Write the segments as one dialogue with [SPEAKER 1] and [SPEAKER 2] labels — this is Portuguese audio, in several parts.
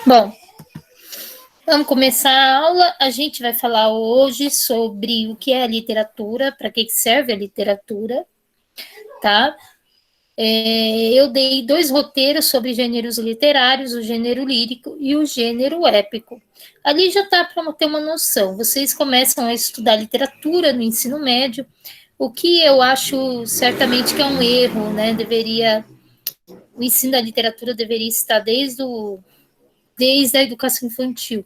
[SPEAKER 1] Bom, vamos começar a aula. A gente vai falar hoje sobre o que é a literatura, para que serve a literatura, tá? Eu dei 2 roteiros sobre gêneros literários, o gênero lírico e o gênero épico. Ali já está para ter uma noção. Vocês começam a estudar literatura no ensino médio, o que eu acho certamente que é um erro, né? O ensino da literatura deveria estar desde a educação infantil.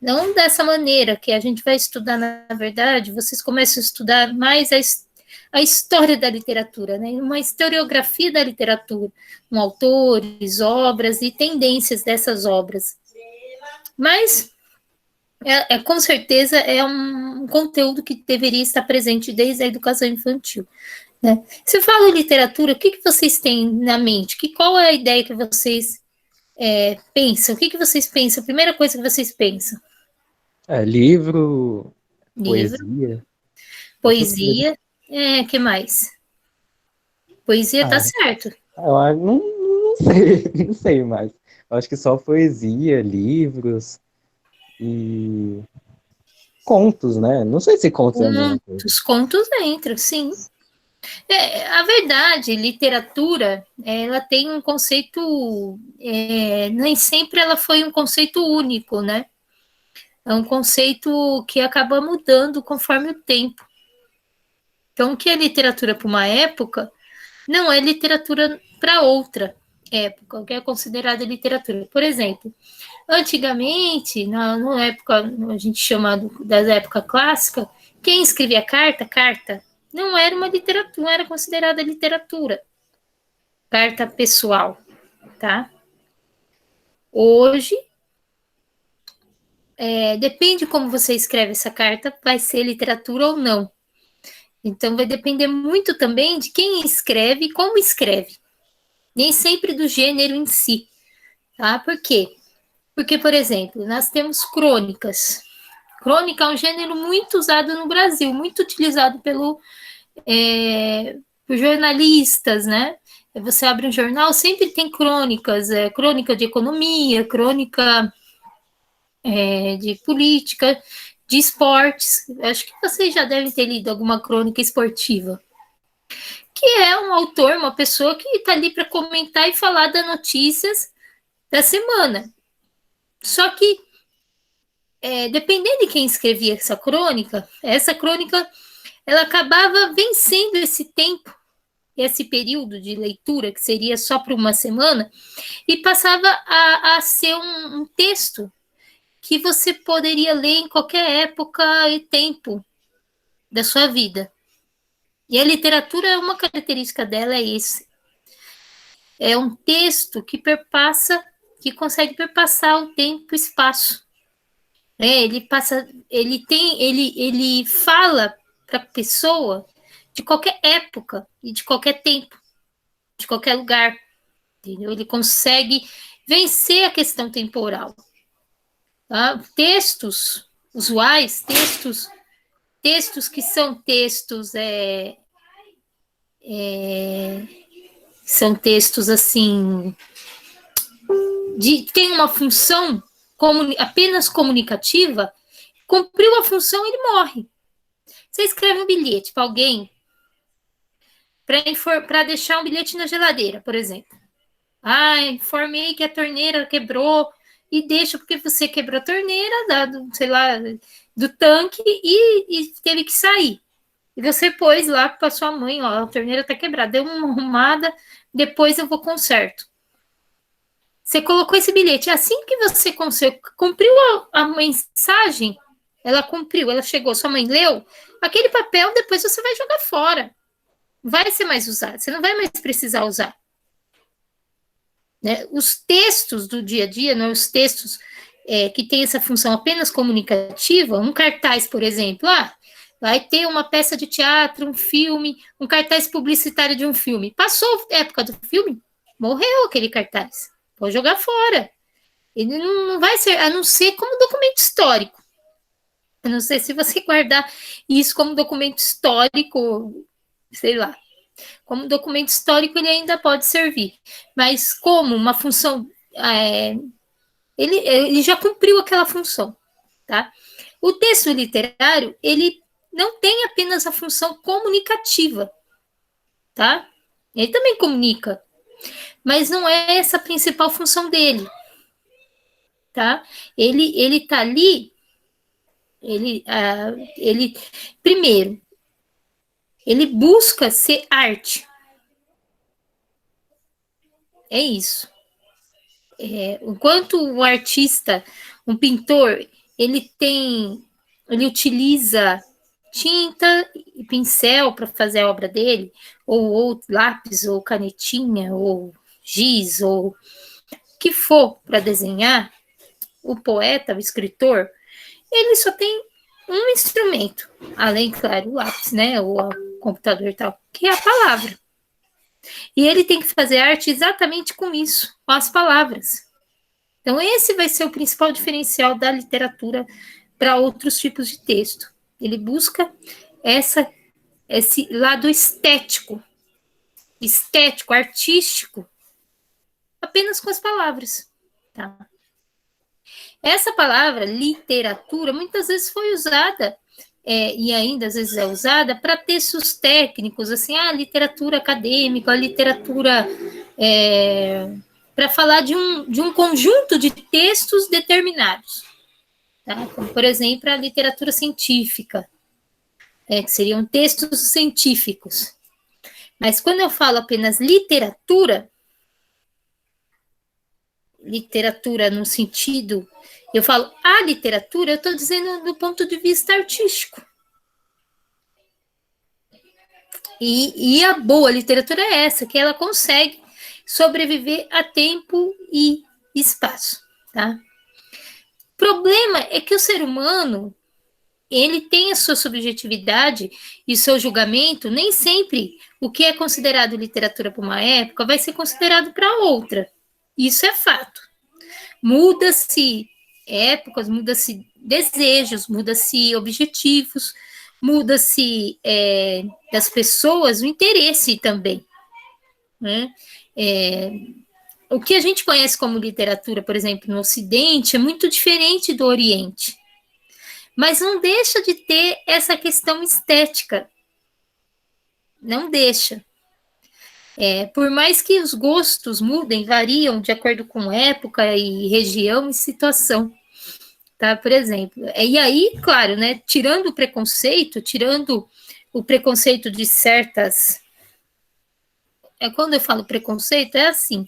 [SPEAKER 1] Não dessa maneira que a gente vai estudar, na verdade, vocês começam a estudar mais a história da literatura, né? Uma historiografia da literatura, com autores, obras e tendências dessas obras. Mas, com certeza, é um conteúdo que deveria estar presente desde a educação infantil. Né? Se fala em literatura, o que vocês têm na mente? Qual é a ideia que vocês pensam? O que vocês pensam? A primeira coisa que vocês pensam?
[SPEAKER 2] Livro,
[SPEAKER 1] Livro,
[SPEAKER 2] poesia, essas coisas.
[SPEAKER 1] poesia, que mais? Poesia tá
[SPEAKER 2] Ah,
[SPEAKER 1] certo.
[SPEAKER 2] não sei, não sei mais. Eu acho que só poesia, livros e contos, né? Não sei se contos é a mesma coisa.
[SPEAKER 1] Os contos entram, sim. A verdade, literatura, ela tem um conceito, nem sempre ela foi um conceito único, né? É um conceito que acaba mudando conforme o tempo. Então, o que é literatura para uma época, não é literatura para outra época, o que é considerada literatura. Por exemplo, antigamente, na época, a gente chama das épocas clássicas, quem escrevia carta, não era uma literatura, não era considerada literatura, carta pessoal, tá? Hoje, depende como você escreve essa carta, vai ser literatura ou não. Então, vai depender muito também de quem escreve e como escreve. Nem sempre do gênero em si, tá? Por quê? Porque, por exemplo, nós temos crônicas. Crônica é um gênero muito usado no Brasil, muito utilizado por jornalistas, né? Você abre um jornal, sempre tem crônicas, crônica de economia, crônica de política, de esportes. Acho que vocês já devem ter lido alguma crônica esportiva, que é um autor, uma pessoa que está ali para comentar e falar das notícias da semana. Só que, dependendo de quem escrevia essa crônica ela acabava vencendo esse tempo, esse período de leitura, que seria só por uma semana, e passava a ser um texto que você poderia ler em qualquer época e tempo da sua vida. E a literatura, uma característica dela é esse. É um texto que que consegue perpassar o tempo e o espaço. Ele fala para a pessoa de qualquer época e de qualquer tempo, de qualquer lugar, entendeu? Ele consegue vencer a questão temporal. Tá? Textos usuais, textos que são textos são textos assim tem uma função apenas comunicativa, cumpriu a função, ele morre. Você escreve um bilhete para alguém para deixar um bilhete na geladeira, por exemplo. Informei que a torneira quebrou e deixa porque você quebrou a torneira, sei lá, do tanque e teve que sair. E você pôs lá para sua mãe, ó, a torneira tá quebrada, deu uma arrumada, depois eu vou conserto. Você colocou esse bilhete, assim que você cumpriu a mensagem, ela cumpriu, ela chegou, sua mãe leu, aquele papel depois você vai jogar fora. Vai ser mais usado, você não vai mais precisar usar. Né? Os textos do dia a dia, não, os textos que têm essa função apenas comunicativa, um cartaz, por exemplo, vai ter uma peça de teatro, um filme, um cartaz publicitário de um filme. Passou a época do filme, morreu aquele cartaz. Pode jogar fora. Ele não vai ser, a não ser como documento histórico. Eu não sei se você guardar isso como documento histórico, sei lá. Como documento histórico, ele ainda pode servir. Mas como uma função ele já cumpriu aquela função, tá? O texto literário, ele não tem apenas a função comunicativa, tá? Ele também comunica, mas não é essa a principal função dele, tá? Ele tá ali, ele primeiro, ele busca ser arte. É isso. Enquanto o artista, um pintor, ele utiliza tinta e pincel para fazer a obra dele, ou lápis, ou canetinha, ou giz, ou o que for para desenhar, o poeta, o escritor, ele só tem um instrumento, além, claro, o lápis, né, ou o computador e tal, que é a palavra. E ele tem que fazer arte exatamente com isso, com as palavras. Então, esse vai ser o principal diferencial da literatura para outros tipos de texto. Ele busca esse lado estético, artístico, apenas com as palavras. Tá? Essa palavra, literatura, muitas vezes foi usada, e ainda às vezes é usada, para textos técnicos, assim, a literatura acadêmica, a literatura... para falar de um conjunto de textos determinados. Tá? Como, por exemplo, a literatura científica, que seriam textos científicos. Mas quando eu falo apenas literatura no sentido, eu falo a literatura, eu estou dizendo do ponto de vista artístico. E a boa literatura é essa, que ela consegue sobreviver a tempo e espaço, tá? O problema é que o ser humano, ele tem a sua subjetividade e o seu julgamento, nem sempre o que é considerado literatura para uma época vai ser considerado para outra. Isso é fato. Muda-se épocas, muda-se desejos, muda-se objetivos, muda-se das pessoas o interesse também, né? O que a gente conhece como literatura, por exemplo, no Ocidente, é muito diferente do Oriente. Mas não deixa de ter essa questão estética. Não deixa. Por mais que os gostos mudem, variam de acordo com época e região e situação. Tá? Por exemplo. E aí, claro, né, tirando o preconceito de certas... Quando eu falo preconceito, é assim.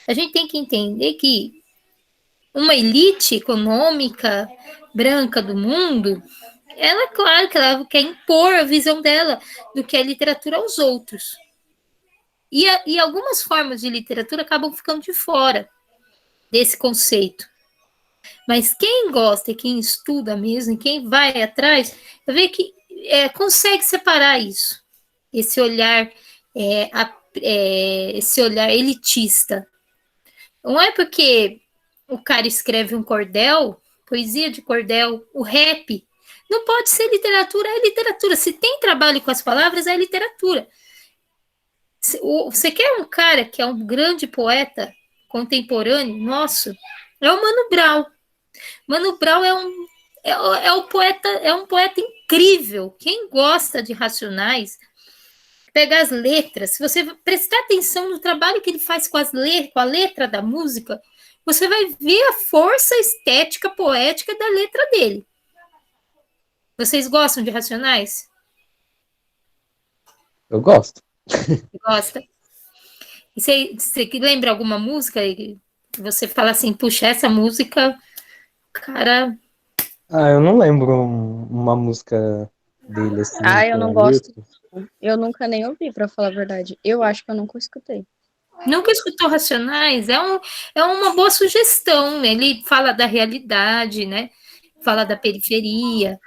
[SPEAKER 1] A gente tem que entender que uma elite econômica branca do mundo, ela, claro que ela quer impor a visão dela do que é literatura aos outros. E algumas formas de literatura acabam ficando de fora desse conceito. Mas quem gosta e quem estuda mesmo, e quem vai atrás, vê que consegue separar isso. Esse olhar, esse olhar elitista. Não é porque o cara escreve um cordel, poesia de cordel, o rap, não pode ser literatura, é literatura. Se tem trabalho com as palavras, é literatura. Você quer um cara que é um grande poeta contemporâneo nosso? É o Mano Brown. Mano Brown é um poeta incrível. Quem gosta de Racionais, pega as letras, se você prestar atenção no trabalho que ele faz com a letra da música, você vai ver a força estética, poética da letra dele. Vocês gostam de Racionais?
[SPEAKER 2] Eu gosto.
[SPEAKER 1] Gosta? E você lembra alguma música que você fala assim, puxa, essa música, cara...
[SPEAKER 2] Eu não lembro uma música dele assim.
[SPEAKER 3] Eu não gosto. Eu nunca nem ouvi, pra falar a verdade. Eu acho que eu nunca escutei.
[SPEAKER 1] Nunca escutou Racionais? É uma boa sugestão. Ele fala da realidade, né? Fala da periferia,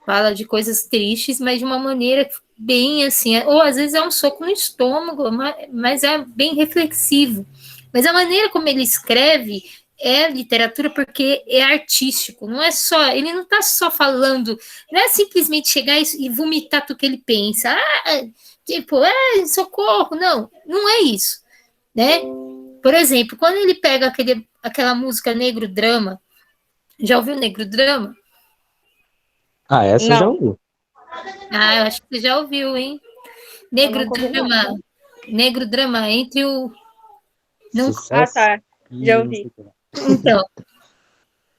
[SPEAKER 1] fala de coisas tristes, mas de uma maneira bem assim, ou às vezes é um soco no estômago, mas é bem reflexivo. Mas a maneira como ele escreve é literatura porque é artístico, não é só, ele não está só falando, não é simplesmente chegar e vomitar tudo que ele pensa, socorro, não é isso, né? Por exemplo, quando ele pega aquela música Negro Drama, já ouviu Negro Drama?
[SPEAKER 2] Ah, essa eu já
[SPEAKER 3] Não,
[SPEAKER 2] ouvi.
[SPEAKER 1] Ah, eu acho que você já ouviu, hein?
[SPEAKER 3] eu
[SPEAKER 1] Negro
[SPEAKER 3] nunca ouvi, não.
[SPEAKER 1] Drama. Negro Drama entre o. Não,
[SPEAKER 3] Ah,
[SPEAKER 2] Sucesso
[SPEAKER 3] tá. Já
[SPEAKER 2] e não
[SPEAKER 3] ouvi.
[SPEAKER 2] sei o que lá.
[SPEAKER 1] então,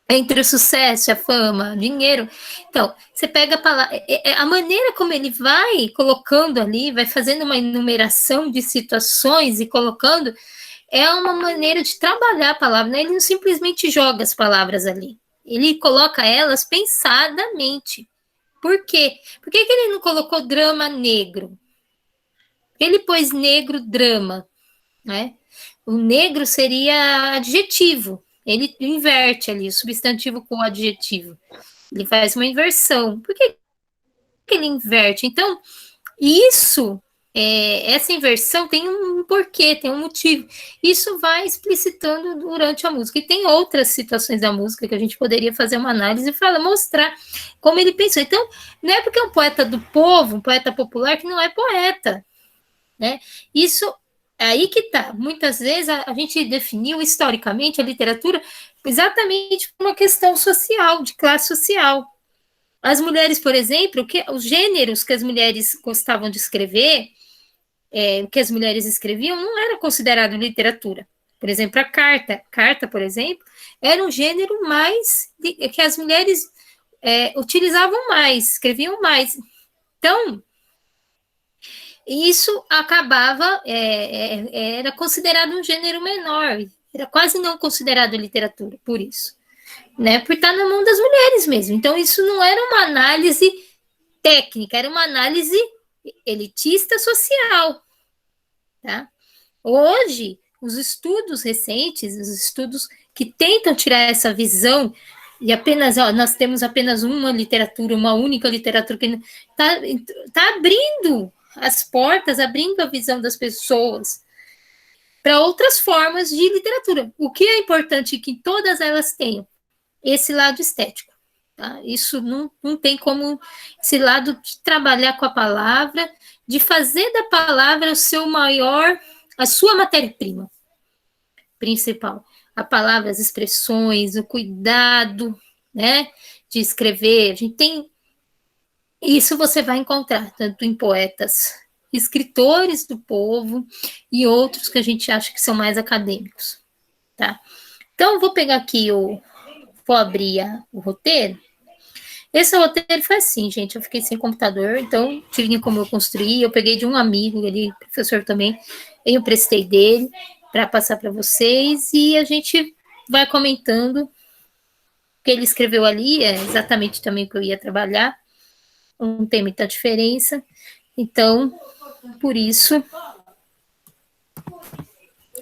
[SPEAKER 1] entre o sucesso, a fama, dinheiro. Então, você pega a palavra. A maneira como ele vai colocando ali, vai fazendo uma enumeração de situações e colocando, é uma maneira de trabalhar a palavra, né? Ele não simplesmente joga as palavras ali. Ele coloca elas pensadamente. Por quê? Por que ele não colocou drama negro? Ele pôs negro drama, né? O negro seria adjetivo. Ele inverte ali o substantivo com o adjetivo. Ele faz uma inversão. Por que ele inverte? Então, essa inversão tem um porquê, tem um motivo. Isso vai explicitando durante a música. E tem outras situações da música que a gente poderia fazer uma análise e mostrar como ele pensou. Então, não é porque é um poeta do povo, um poeta popular, que não é poeta, né? Isso é aí que tá. Muitas vezes a gente definiu historicamente a literatura exatamente por uma questão social, de classe social. As mulheres, por exemplo, os gêneros que as mulheres gostavam de escrever, o que as mulheres escreviam, não era considerado literatura. Por exemplo, a carta, por exemplo, era um gênero mais que as mulheres utilizavam mais, escreviam mais. Então, isso acabava, era considerado um gênero menor, era quase não considerado literatura, por isso, né? Por estar na mão das mulheres mesmo. Então, isso não era uma análise técnica, era uma análise elitista social, tá? Hoje, os estudos recentes, os estudos que tentam tirar essa visão e nós temos apenas uma literatura, uma única literatura que está abrindo as portas, abrindo a visão das pessoas para outras formas de literatura. O que é importante que todas elas tenham esse lado estético. Tá? Isso não tem como, esse lado de trabalhar com a palavra, de fazer da palavra o seu maior, a sua matéria-prima principal. A palavra, as expressões, o cuidado, né, de escrever. A gente tem isso, você vai encontrar tanto em poetas, escritores do povo e outros que a gente acha que são mais acadêmicos, tá? Então, eu vou pegar aqui vou abrir o roteiro. Esse roteiro foi assim, gente. Eu fiquei sem computador, então tive como eu construir. Eu peguei de um amigo, ele, professor também, eu emprestei dele para passar para vocês e a gente vai comentando o que ele escreveu ali, é exatamente também o que eu ia trabalhar. Não tem muita diferença. Então, por isso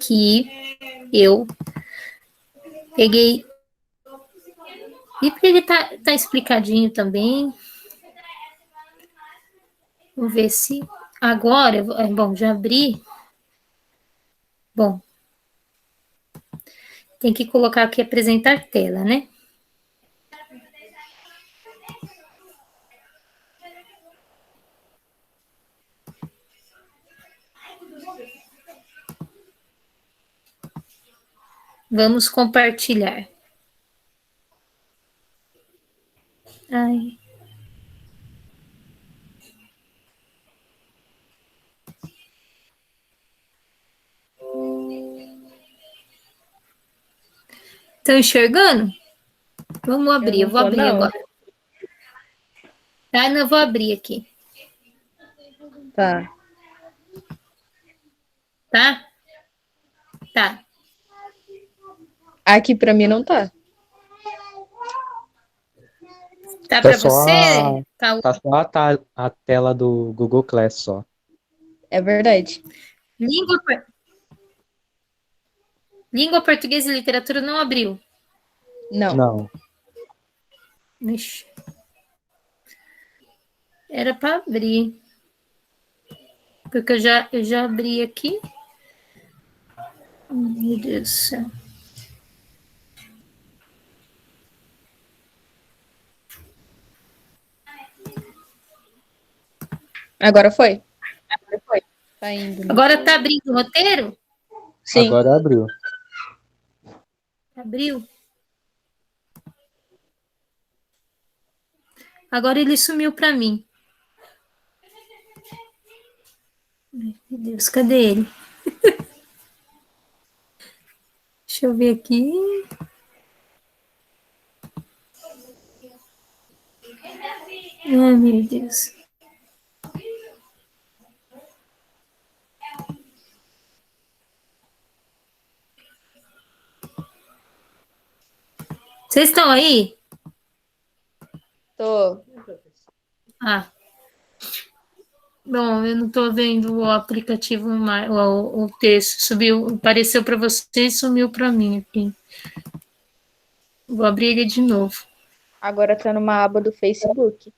[SPEAKER 1] que eu peguei. E porque ele tá explicadinho também. Vou ver se agora. Bom, já abri. Bom, tem que colocar aqui apresentar tela, né? Vamos compartilhar. Ai. Estão enxergando? Vamos abrir, eu vou abrir
[SPEAKER 3] não.
[SPEAKER 1] agora. Tá, eu vou abrir aqui.
[SPEAKER 3] Tá.
[SPEAKER 1] Tá? Tá.
[SPEAKER 3] Aqui pra mim não tá.
[SPEAKER 1] Tá
[SPEAKER 2] Tá
[SPEAKER 1] para
[SPEAKER 2] só
[SPEAKER 1] você? Tá.
[SPEAKER 2] Tá só a tela do Google Class só.
[SPEAKER 3] É verdade.
[SPEAKER 1] Língua portuguesa e literatura não abriu.
[SPEAKER 3] Não.
[SPEAKER 2] Não.
[SPEAKER 1] Ixi. Era para abrir. Porque eu já abri aqui. Meu Deus do céu.
[SPEAKER 3] Agora foi? Tá indo. Né?
[SPEAKER 1] Agora tá abrindo o roteiro?
[SPEAKER 3] Sim.
[SPEAKER 2] Agora abriu.
[SPEAKER 1] Abriu? Agora ele sumiu para mim. Meu Deus, cadê ele? Deixa eu ver aqui. Ai, meu Deus. Vocês estão aí?
[SPEAKER 3] Tô.
[SPEAKER 1] Ah. Bom, eu não estou vendo o aplicativo mais, o texto. Subiu, apareceu para você e sumiu para mim aqui. Vou abrir ele de novo.
[SPEAKER 3] Agora tá numa aba do Facebook.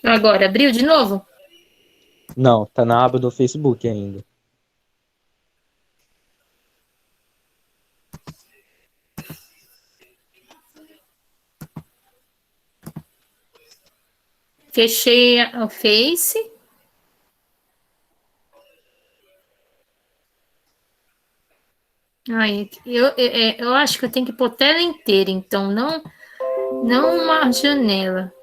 [SPEAKER 1] Agora, abriu de novo?
[SPEAKER 2] Não, tá na aba do Facebook ainda.
[SPEAKER 1] Fechei o Face. Aí, eu acho que eu tenho que pôr tela inteira, então não uma janela.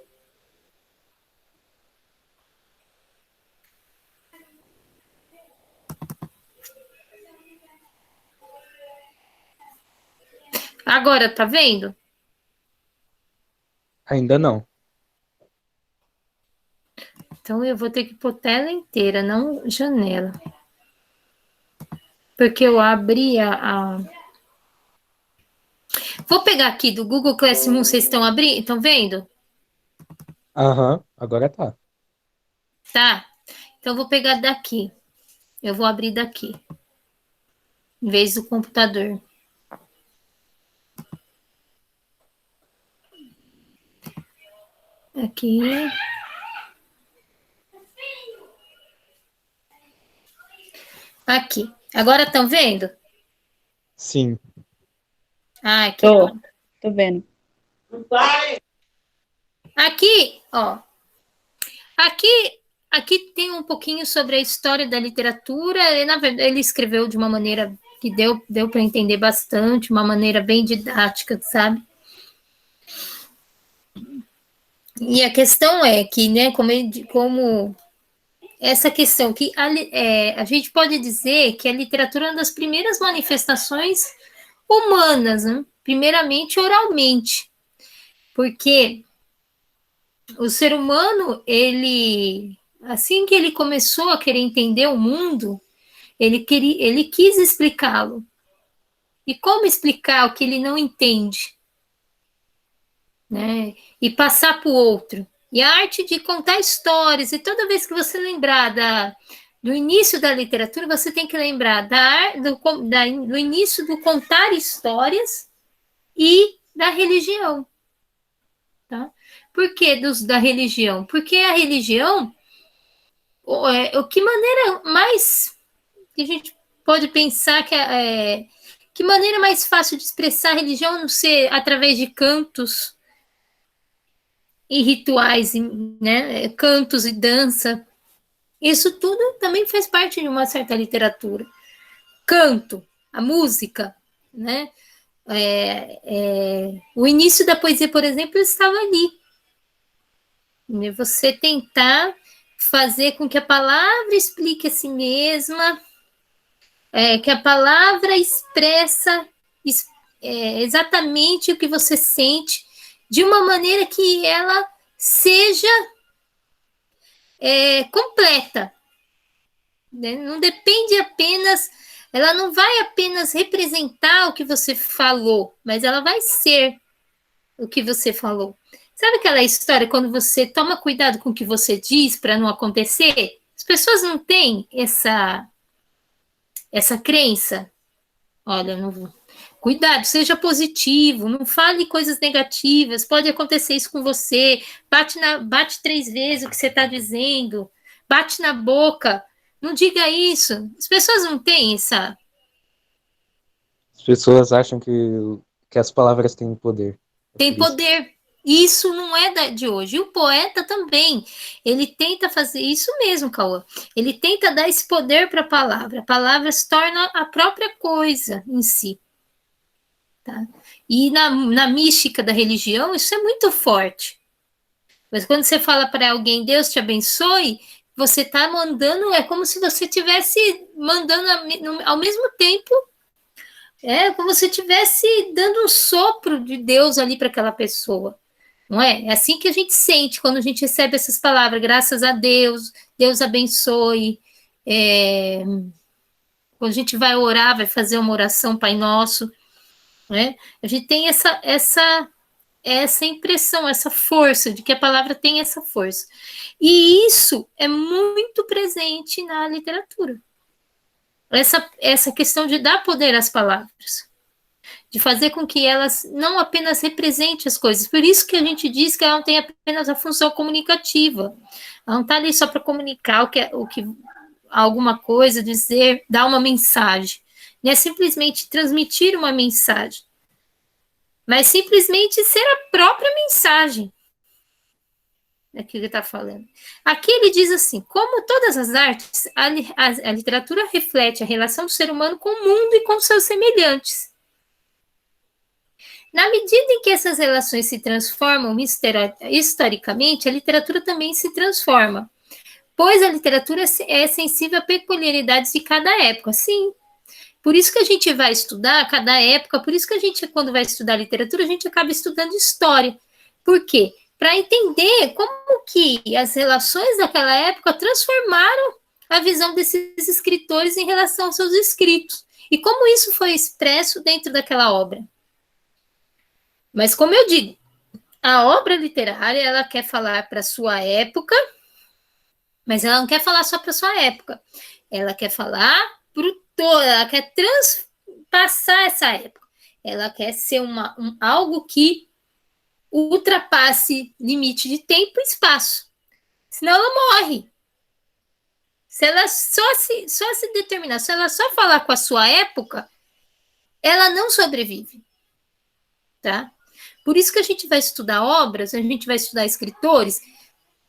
[SPEAKER 1] Agora, tá vendo?
[SPEAKER 2] Ainda não.
[SPEAKER 1] Então eu vou ter que pôr tela inteira, não janela. Porque eu abri Vou pegar aqui do Google Classroom, vocês estão abrindo? Estão vendo?
[SPEAKER 2] Aham, agora tá.
[SPEAKER 1] Tá. Então eu vou pegar daqui. Eu vou abrir daqui. Em vez do computador. Aqui. Aqui. Agora estão vendo?
[SPEAKER 2] Sim.
[SPEAKER 1] Ah, aqui.
[SPEAKER 3] Tô vendo.
[SPEAKER 1] Aqui, ó. Aqui tem um pouquinho sobre a história da literatura. Na verdade, ele escreveu de uma maneira que deu para entender bastante, uma maneira bem didática, sabe? E a questão é que, né, como essa questão que a gente pode dizer que a literatura é uma das primeiras manifestações humanas, né? Primeiramente oralmente, porque o ser humano, ele, assim que ele começou a querer entender o mundo, ele quis explicá-lo. E como explicar o que ele não entende? Né? E passar para o outro. E a arte de contar histórias, e toda vez que você lembrar do início da literatura, você tem que lembrar do início do contar histórias e da religião. Tá? Por que da religião? Porque a religião, o que maneira mais que a gente pode pensar que maneira mais fácil de expressar a religião a não ser através de cantos e rituais, né? Cantos e dança. Isso tudo também faz parte de uma certa literatura. Canto, a música, né? O início da poesia, por exemplo, estava ali. Você tentar fazer com que a palavra explique a si mesma, que a palavra expressa exatamente o que você sente, de uma maneira que ela seja completa. Né? Não depende apenas, ela não vai apenas representar o que você falou, mas ela vai ser o que você falou. Sabe aquela história quando você toma cuidado com o que você diz para não acontecer? As pessoas não têm essa crença. Olha, não vou. Cuidado, seja positivo, não fale coisas negativas, pode acontecer isso com você, bate 3 vezes o que você está dizendo, bate na boca, não diga isso. As pessoas não têm essa.
[SPEAKER 2] As pessoas acham que as palavras têm poder. É
[SPEAKER 1] Tem
[SPEAKER 2] por isso.
[SPEAKER 1] poder. Isso não é de hoje. E o poeta também, ele tenta fazer isso mesmo, Cauã. Ele tenta dar esse poder para a palavra. A palavra se torna a própria coisa em si. Tá? E na mística da religião, isso é muito forte. Mas quando você fala para alguém, Deus te abençoe, você está mandando, é como se você estivesse mandando ao mesmo tempo, como se você estivesse dando um sopro de Deus ali para aquela pessoa. Não é? É assim que a gente sente quando a gente recebe essas palavras, graças a Deus, Deus abençoe. Quando a gente vai orar, vai fazer uma oração, Pai Nosso, né? A gente tem essa impressão, essa força, de que a palavra tem essa força. E isso é muito presente na literatura. Essa questão de dar poder às palavras, de fazer com que elas não apenas representem as coisas. Por isso que a gente diz que ela não tem apenas a função comunicativa. Ela não está ali só para comunicar o que alguma coisa, dizer, dar uma mensagem. Não é simplesmente transmitir uma mensagem, mas simplesmente ser a própria mensagem. É que ele está falando. Aqui ele diz assim: como todas as artes, a literatura reflete a relação do ser humano com o mundo e com seus semelhantes. Na medida em que essas relações se transformam historicamente, a literatura também se transforma, pois a literatura é sensível a peculiaridades de cada época. Sim. Por isso que a gente vai estudar cada época, por isso que a gente, quando vai estudar literatura, a gente acaba estudando história. Por quê? Para entender como que as relações daquela época transformaram a visão desses escritores em relação aos seus escritos. E como isso foi expresso dentro daquela obra. Mas, como eu digo, a obra literária, ela quer falar para a sua época, mas ela não quer falar só para a sua época. Ela quer falar para o todo, ela quer transpassar essa época. Ela quer ser algo que ultrapasse limite de tempo e espaço. Senão ela morre. Se ela só se determinar, se ela só falar com a sua época, ela não sobrevive. Tá? Por isso que a gente vai estudar obras, a gente vai estudar escritores,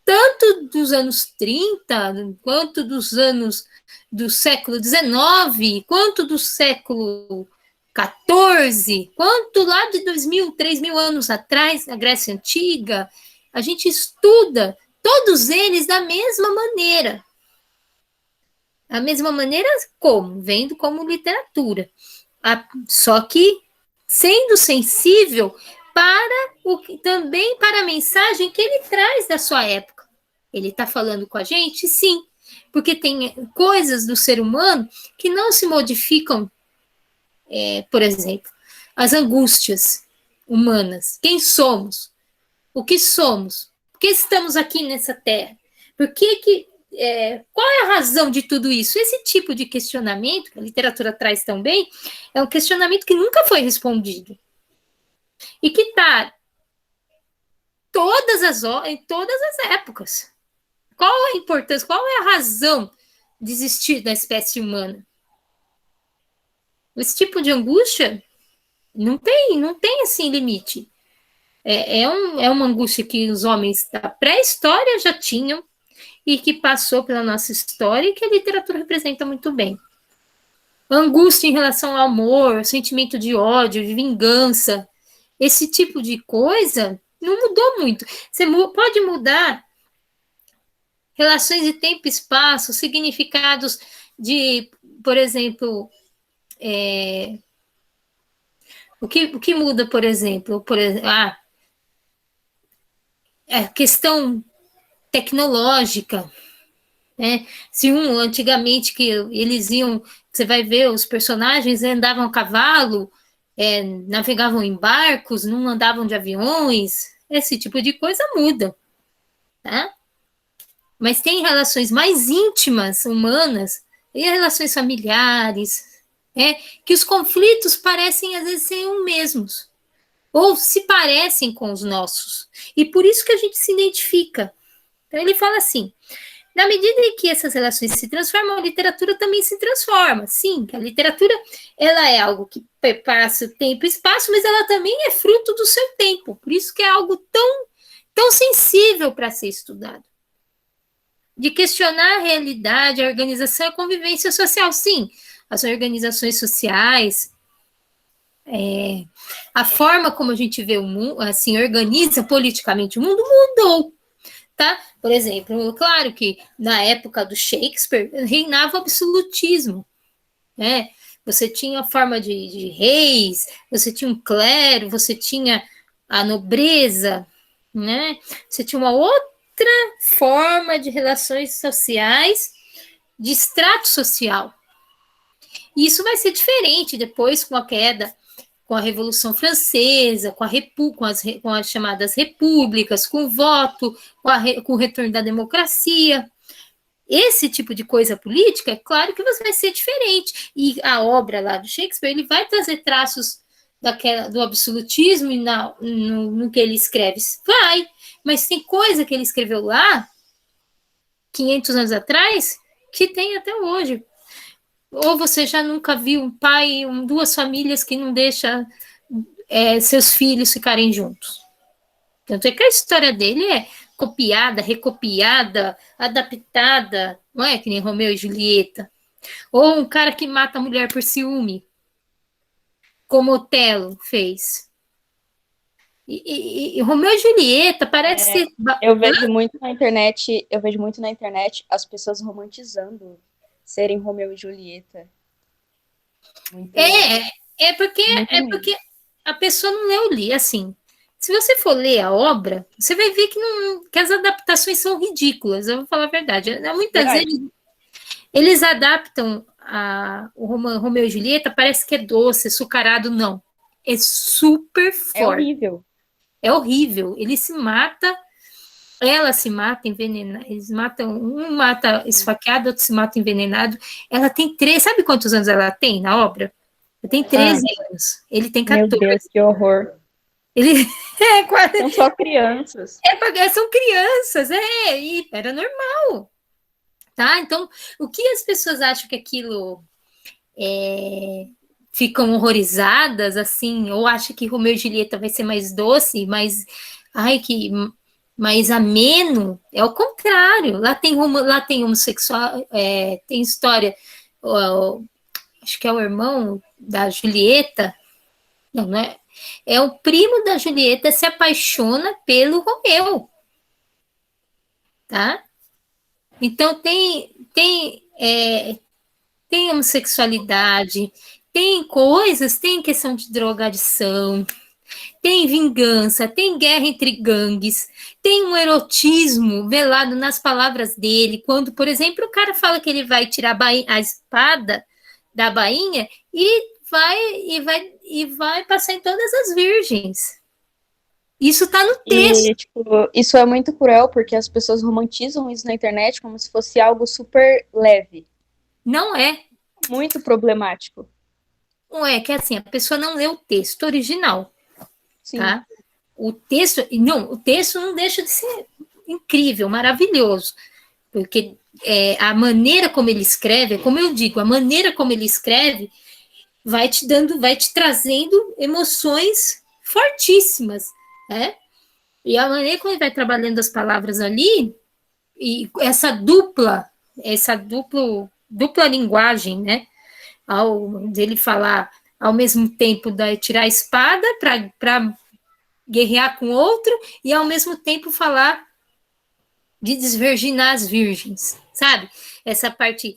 [SPEAKER 1] tanto dos anos 30, quanto dos anos do século XIX, quanto do século XIV, quanto lá de 2.000, 3.000 anos atrás, na Grécia Antiga. A gente estuda todos eles da mesma maneira. A mesma maneira como? Vendo como literatura. Só que sendo sensível também para a mensagem que ele traz da sua época. Ele está falando com a gente? Sim, porque tem coisas do ser humano que não se modificam, por exemplo, as angústias humanas. Quem somos? O que somos? Por que estamos aqui nessa terra? Qual é a razão de tudo isso? Esse tipo de questionamento, que a literatura traz também, é um questionamento que nunca foi respondido. E que está em todas as épocas. Qual a importância, qual é a razão de existir da espécie humana? Esse tipo de angústia não tem assim limite. É uma angústia que os homens da pré-história já tinham e que passou pela nossa história e que a literatura representa muito bem. Angústia em relação ao amor, sentimento de ódio, de vingança, esse tipo de coisa não mudou muito. Você pode mudar relações de tempo e espaço, significados de, por exemplo, o que muda, por exemplo, a questão tecnológica, né? Se antigamente que eles iam, você vai ver, os personagens andavam a cavalo, navegavam em barcos, não andavam de aviões, esse tipo de coisa muda, tá? Mas tem relações mais íntimas, humanas, e relações familiares, que os conflitos parecem às vezes ser os mesmos, ou se parecem com os nossos, e por isso que a gente se identifica. Então ele fala assim: Na medida em que essas relações se transformam, a literatura também se transforma. Sim, a literatura ela é algo que perpassa o tempo e espaço, mas ela também é fruto do seu tempo. Por isso que é algo tão sensível para ser estudado. De questionar a realidade, a organização e a convivência social. Sim, as organizações sociais, a forma como a gente vê o mundo, assim, organiza politicamente o mundo mudou. Tá? Por exemplo, claro que na época do Shakespeare reinava o absolutismo, né? Você tinha a forma de reis, você tinha um clero, você tinha a nobreza, né? Você tinha uma outra forma de relações sociais, de extrato social. E isso vai ser diferente depois com a queda, com a Revolução Francesa, com as chamadas repúblicas, com o voto, com o retorno da democracia. Esse tipo de coisa política, é claro que vai ser diferente. E a obra lá do Shakespeare, ele vai trazer traços do absolutismo no que ele escreve. Vai, mas tem coisa que ele escreveu lá, 500 anos atrás, que tem até hoje. Ou você já nunca viu um pai, duas famílias que não deixam seus filhos ficarem juntos. Tanto é que a história dele é copiada, recopiada, adaptada, não é? Que nem Romeu e Julieta. Ou um cara que mata a mulher por ciúme, como Otelo fez. E Romeu e Julieta parece ser...
[SPEAKER 3] Eu vejo muito na internet as pessoas romantizando serem Romeu e Julieta. Muito,
[SPEAKER 1] porque a pessoa não leu o livro. Assim, se você for ler a obra, você vai ver que as adaptações são ridículas. Eu vou falar a verdade. Muitas vezes eles adaptam o Romeu e Julieta, parece que é doce, açucarado. Não. É super forte.
[SPEAKER 3] É horrível.
[SPEAKER 1] É horrível. Ele se mata, ela se mata envenenada. Eles matam, um mata esfaqueado, outro se mata envenenado. Ela tem 13. Sabe quantos anos ela tem na obra? Ela tem 13 anos. Ele tem 14.
[SPEAKER 3] Meu Deus, que horror.
[SPEAKER 1] Ele
[SPEAKER 3] São só crianças.
[SPEAKER 1] São crianças, e era normal. Tá? Então, o que as pessoas acham que aquilo ficam horrorizadas, assim, ou acham que Romeu e Julieta vai ser mais doce, mais ameno, é o contrário. Lá tem homossexual, tem história, acho que é o irmão da Julieta, não é? É o primo da Julieta se apaixona pelo Romeu, tá? Então tem homossexualidade, tem coisas, tem questão de drogadição, tem vingança, tem guerra entre gangues, tem um erotismo velado nas palavras dele, quando, por exemplo, o cara fala que ele vai tirar a espada da bainha e vai passar em todas as virgens. Isso tá no texto.
[SPEAKER 3] E, isso é muito cruel, porque as pessoas romantizam isso na internet como se fosse algo super leve.
[SPEAKER 1] Não é.
[SPEAKER 3] Muito problemático.
[SPEAKER 1] Não é, que assim, a pessoa não lê o texto original.
[SPEAKER 3] Sim.
[SPEAKER 1] Tá? O texto não deixa de ser incrível, maravilhoso. Porque a maneira como ele escreve, como eu digo, a maneira como ele escreve vai te trazendo emoções fortíssimas, né? E a maneira como ele vai trabalhando as palavras ali, e essa dupla linguagem, né? Dele falar ao mesmo tempo de tirar a espada para guerrear com outro, e ao mesmo tempo falar de desvirginar as virgens, sabe? Essa parte,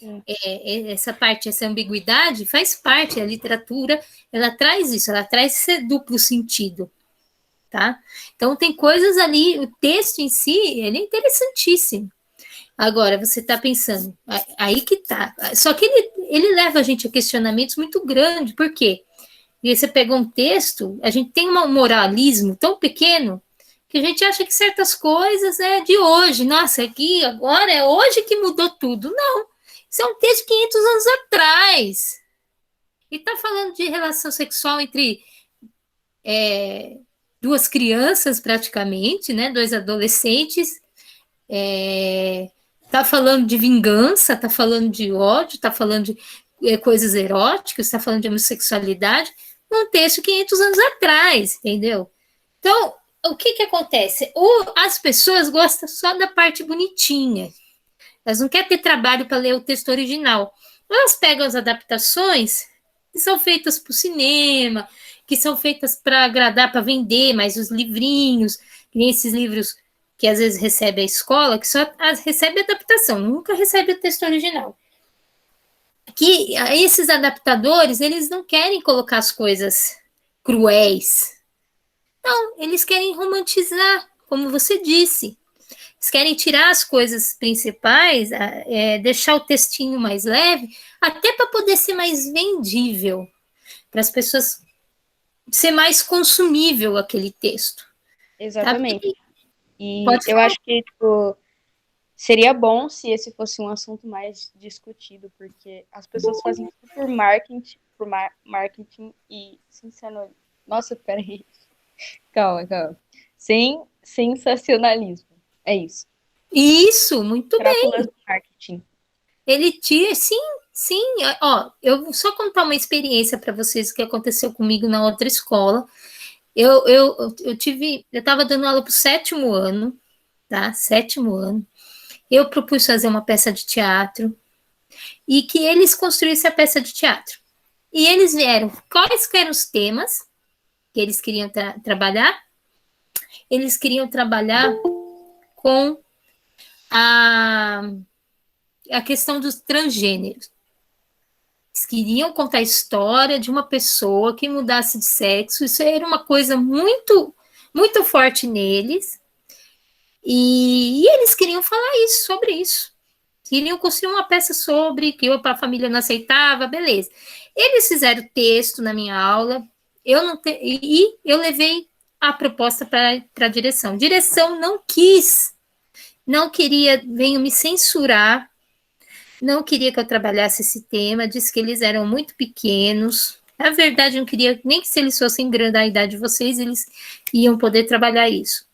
[SPEAKER 1] essa ambiguidade faz parte da literatura, ela traz isso, ela traz esse duplo sentido, tá? Então tem coisas ali, o texto em si, ele é interessantíssimo. Agora, você está pensando, aí que tá, só que ele leva a gente a questionamentos muito grandes, por quê? E você pega um texto, a gente tem um moralismo tão pequeno que a gente acha que certas coisas é de hoje. Nossa, aqui agora é hoje que mudou tudo. Não, isso é um texto de 500 anos atrás. E está falando de relação sexual entre duas crianças, praticamente, né? Dois adolescentes. Tá falando de vingança, tá falando de ódio, tá falando de coisas eróticas, tá falando de homossexualidade, num texto 500 anos atrás, entendeu? Então, o que que acontece? As pessoas gostam só da parte bonitinha. Elas não querem ter trabalho para ler o texto original. Elas pegam as adaptações que são feitas para o cinema, que são feitas para agradar, para vender mais os livrinhos, que nem esses livros que às vezes recebe a escola, que só recebe a adaptação, nunca recebe o texto original. Que esses adaptadores, eles não querem colocar as coisas cruéis. Não, eles querem romantizar, como você disse. Eles querem tirar as coisas principais, deixar o textinho mais leve, até para poder ser mais vendível, para as pessoas ser mais consumível aquele texto.
[SPEAKER 3] Exatamente.
[SPEAKER 1] Tá?
[SPEAKER 3] E
[SPEAKER 1] Pode
[SPEAKER 3] eu
[SPEAKER 1] falar.
[SPEAKER 3] acho que, tipo, seria bom se esse fosse um assunto mais discutido, porque as pessoas fazem tudo por marketing e Nossa, peraí. Calma. Sem sensacionalismo. É isso.
[SPEAKER 1] Isso, muito bem.
[SPEAKER 3] Crápulas do marketing.
[SPEAKER 1] Ele tinha, sim. Ó, eu vou só contar uma experiência para vocês que aconteceu comigo na outra escola. Eu estava dando aula para o 7º ano, tá? 7º ano. Eu propus fazer uma peça de teatro e que eles construíssem a peça de teatro. E eles vieram, quais eram os temas que eles queriam trabalhar? Eles queriam trabalhar com a questão dos transgêneros. Eles queriam contar a história de uma pessoa que mudasse de sexo. Isso era uma coisa muito, muito forte neles. E eles queriam falar sobre isso. Queriam construir uma peça sobre, que a família não aceitava, beleza. Eles fizeram texto na minha aula, e eu levei a proposta para a direção. Direção não queria, veio me censurar, não queria que eu trabalhasse esse tema, disse que eles eram muito pequenos. Na verdade, não queria nem que se eles fossem grande a idade de vocês, eles iam poder trabalhar isso.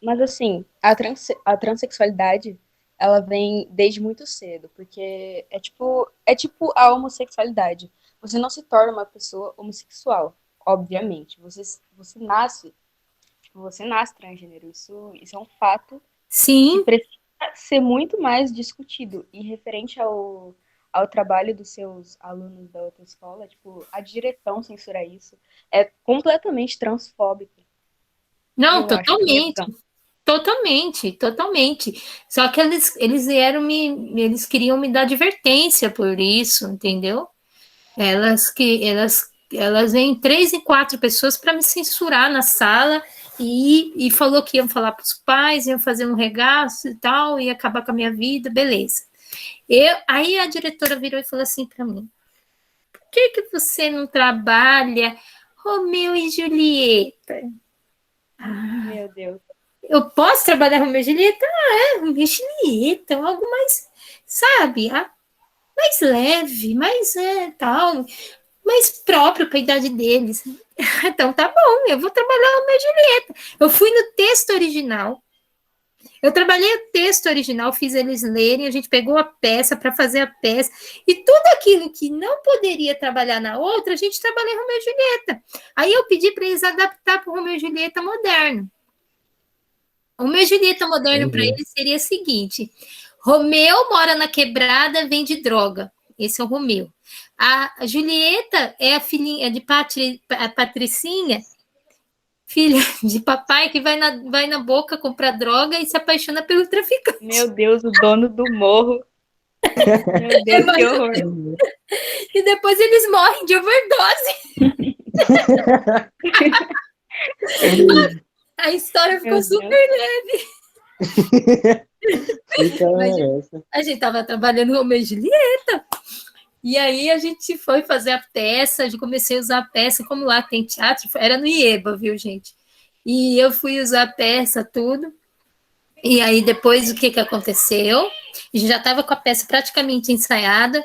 [SPEAKER 3] Mas assim, a transexualidade, ela vem desde muito cedo, porque é tipo a homossexualidade. Você não se torna uma pessoa homossexual, obviamente. Você nasce transgênero. Isso é um fato
[SPEAKER 1] Sim.
[SPEAKER 3] que precisa ser muito mais discutido. E referente ao trabalho dos seus alunos da outra escola, tipo, a direção censura isso. É completamente transfóbico.
[SPEAKER 1] Não, totalmente. Só que eles queriam me dar advertência por isso, entendeu? Elas vêm 3 e 4 pessoas para me censurar na sala e falou que iam falar para os pais, iam fazer um regaço e tal, ia acabar com a minha vida, beleza. Aí a diretora virou e falou assim para mim: por que você não trabalha Romeu e Julieta?
[SPEAKER 3] Meu Deus.
[SPEAKER 1] Eu posso trabalhar Romeu e Julieta? Romeu e Julieta, algo mais, sabe, mais leve, mais tal, mais próprio para a idade deles. Então tá bom, eu vou trabalhar Romeu e Julieta. Eu fui no texto original. Eu trabalhei o texto original, fiz eles lerem, a gente pegou a peça para fazer a peça, e tudo aquilo que não poderia trabalhar na outra, a gente trabalhou em Romeu e Julieta. Aí eu pedi para eles adaptar para o Romeu e Julieta moderno. O Romeu e Julieta moderno para eles seria o seguinte: Romeu mora na quebrada, vende droga. Esse é o Romeu. A Julieta é a filhinha de Patricinha, filha de papai, que vai na boca comprar droga e se apaixona pelo traficante.
[SPEAKER 3] Meu Deus, o dono do morro. Meu Deus, que horror.
[SPEAKER 1] E depois eles morrem de overdose. A história ficou super leve. A gente estava trabalhando no Romeu e Julieta. E aí a gente foi fazer a peça, eu comecei a usar a peça, como lá tem teatro, era no IEBA, viu, gente? E eu fui usar a peça, tudo. E aí depois o que aconteceu? A gente já estava com a peça praticamente ensaiada.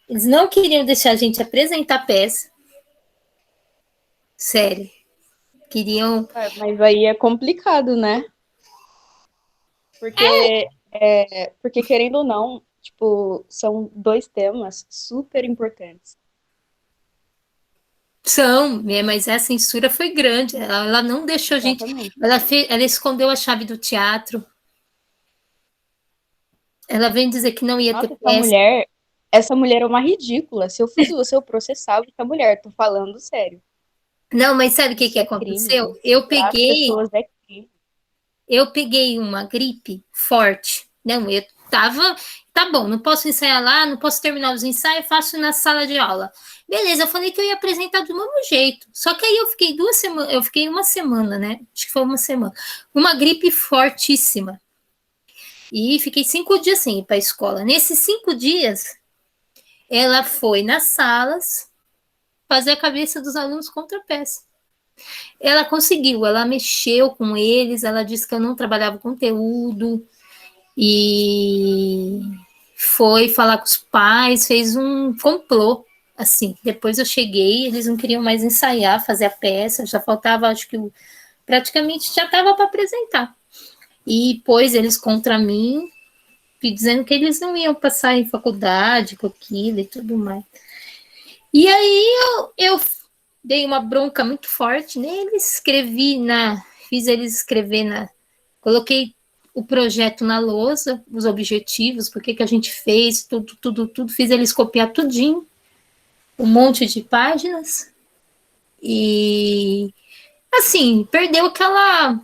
[SPEAKER 1] Eles não queriam deixar a gente apresentar a peça. Sério. Queriam...
[SPEAKER 3] Mas aí é complicado, né? Porque Porque, querendo ou não, tipo, são dois temas super importantes.
[SPEAKER 1] São, mas a censura foi grande. Ela não deixou a gente.
[SPEAKER 3] Exatamente.
[SPEAKER 1] Ela escondeu a chave do teatro. Ela veio dizer que não ia ter
[SPEAKER 3] Nossa,
[SPEAKER 1] peça.
[SPEAKER 3] essa mulher é uma ridícula. Se eu fosse você, eu processava essa mulher. Tô falando sério.
[SPEAKER 1] Não, mas sabe o que
[SPEAKER 3] Isso é crime.
[SPEAKER 1] aconteceu?
[SPEAKER 3] Estuprar pessoas é crime.
[SPEAKER 1] Eu peguei uma gripe forte. Não, eu tava, tá bom, não posso ensaiar lá, não posso terminar os ensaios, faço na sala de aula. Beleza, eu falei que eu ia apresentar do mesmo jeito. Só que aí eu fiquei 2 semanas, eu fiquei uma semana, né? Acho que foi uma semana. Uma gripe fortíssima. E fiquei 5 dias sem ir para a escola. Nesses 5 dias, ela foi nas salas fazer a cabeça dos alunos contra a peça. Ela conseguiu, ela mexeu com eles, ela disse que eu não trabalhava conteúdo e foi falar com os pais, fez um complô. Assim, depois eu cheguei, eles não queriam mais ensaiar, fazer a peça, já faltava, acho que praticamente já estava para apresentar. E pôs eles contra mim, dizendo que eles não iam passar em faculdade com aquilo e tudo mais. E aí eu dei uma bronca muito forte neles, fiz eles escrever coloquei o projeto na lousa, os objetivos, por que a gente fez, tudo, fiz eles copiar tudinho, um monte de páginas, e assim, perdeu a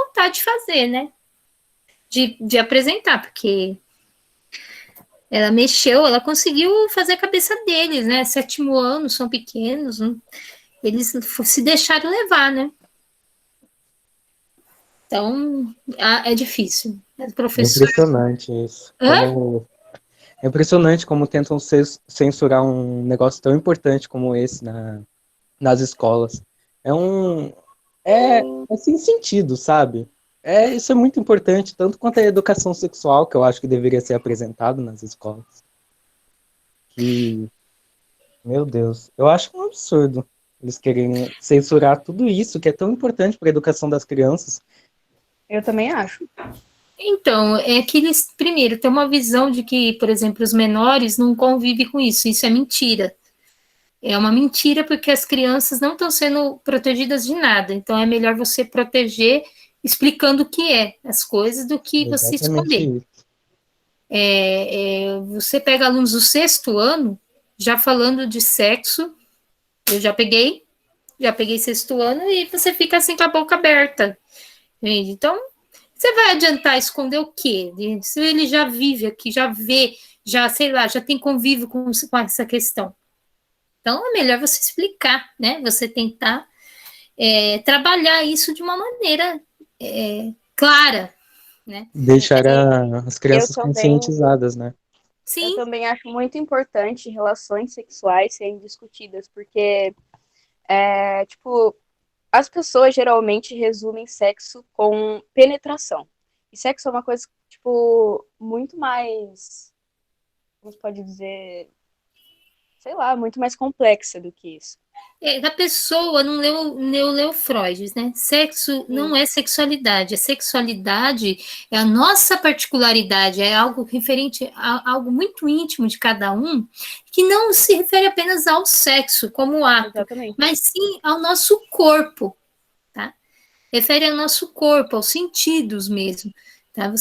[SPEAKER 1] vontade de fazer, né? De apresentar, porque ela mexeu, ela conseguiu fazer a cabeça deles, né? 7º ano, são pequenos, eles se deixaram levar, né? Então, é difícil. O
[SPEAKER 2] É
[SPEAKER 1] professor.
[SPEAKER 2] impressionante isso.
[SPEAKER 1] Hã?
[SPEAKER 2] É impressionante como tentam censurar um negócio tão importante como esse nas escolas. É um. É sem sentido, sabe? Isso é muito importante, tanto quanto a educação sexual, que eu acho que deveria ser apresentado nas escolas. Que, meu Deus, eu acho um absurdo eles querem censurar tudo isso, que é tão importante para a educação das crianças.
[SPEAKER 3] Eu também acho.
[SPEAKER 1] Então, é que eles, primeiro, têm uma visão de que, por exemplo, os menores não convivem com isso. Isso é mentira. É uma mentira porque as crianças não estão sendo protegidas de nada. Então, é melhor você proteger explicando o que é as coisas do que você
[SPEAKER 2] Exatamente
[SPEAKER 1] esconder.
[SPEAKER 2] isso.
[SPEAKER 1] Você pega alunos do 6º ano, já falando de sexo, eu já peguei 6º ano, e você fica assim com a boca aberta. Entende? Então, você vai adiantar esconder o quê? Se ele já vive aqui, já vê, já, sei lá, já tem convívio com essa questão. Então, é melhor você explicar, né? Você tentar trabalhar isso de uma maneira clara, né?
[SPEAKER 2] Deixar as
[SPEAKER 3] Eu
[SPEAKER 2] crianças
[SPEAKER 3] também,
[SPEAKER 2] conscientizadas, né?
[SPEAKER 3] eu
[SPEAKER 1] Sim,
[SPEAKER 3] também acho muito importante relações sexuais serem discutidas, porque, tipo, as pessoas geralmente resumem sexo com penetração. E sexo é uma coisa, tipo, muito mais, como se pode dizer, sei lá, muito mais complexa do que isso.
[SPEAKER 1] a pessoa não leu Freud, né? Sexo
[SPEAKER 3] Sim,
[SPEAKER 1] não é sexualidade. A sexualidade é a nossa particularidade, é algo referente a algo muito íntimo de cada um, que não se refere apenas ao sexo como ato,
[SPEAKER 3] exatamente.
[SPEAKER 1] mas sim ao nosso corpo, tá? Refere ao nosso corpo, aos sentidos mesmo, tá?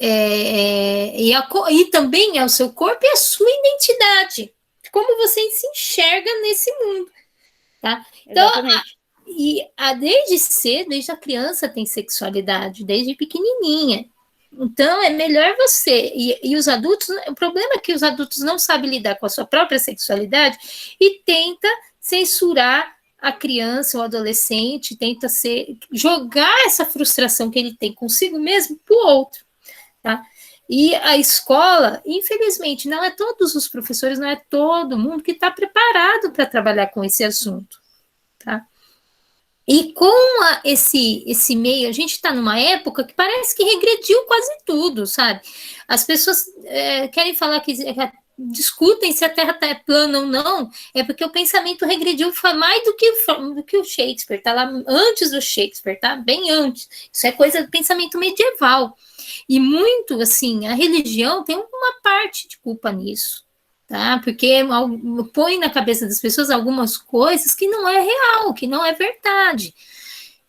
[SPEAKER 1] E também ao seu corpo e à sua identidade, como você se enxerga nesse mundo. Tá? Então,
[SPEAKER 3] Exatamente.
[SPEAKER 1] desde cedo, desde a criança tem sexualidade, desde pequenininha. Então, é melhor você. E os adultos, o problema é que os adultos não sabem lidar com a sua própria sexualidade e tenta censurar a criança ou adolescente, tenta jogar essa frustração que ele tem consigo mesmo para o outro. Tá? E a escola, infelizmente, não é todos os professores, não é todo mundo que está preparado para trabalhar com esse assunto. Tá? E com esse meio, a gente está numa época que parece que regrediu quase tudo, sabe? As pessoas querem falar que discutem se a Terra é plana ou não, é porque o pensamento regrediu mais do que o Shakespeare, tá lá antes do Shakespeare, tá? Bem antes. Isso é coisa do pensamento medieval. E muito, assim, a religião tem uma parte de culpa nisso, tá? Porque põe na cabeça das pessoas algumas coisas que não é real, que não é verdade.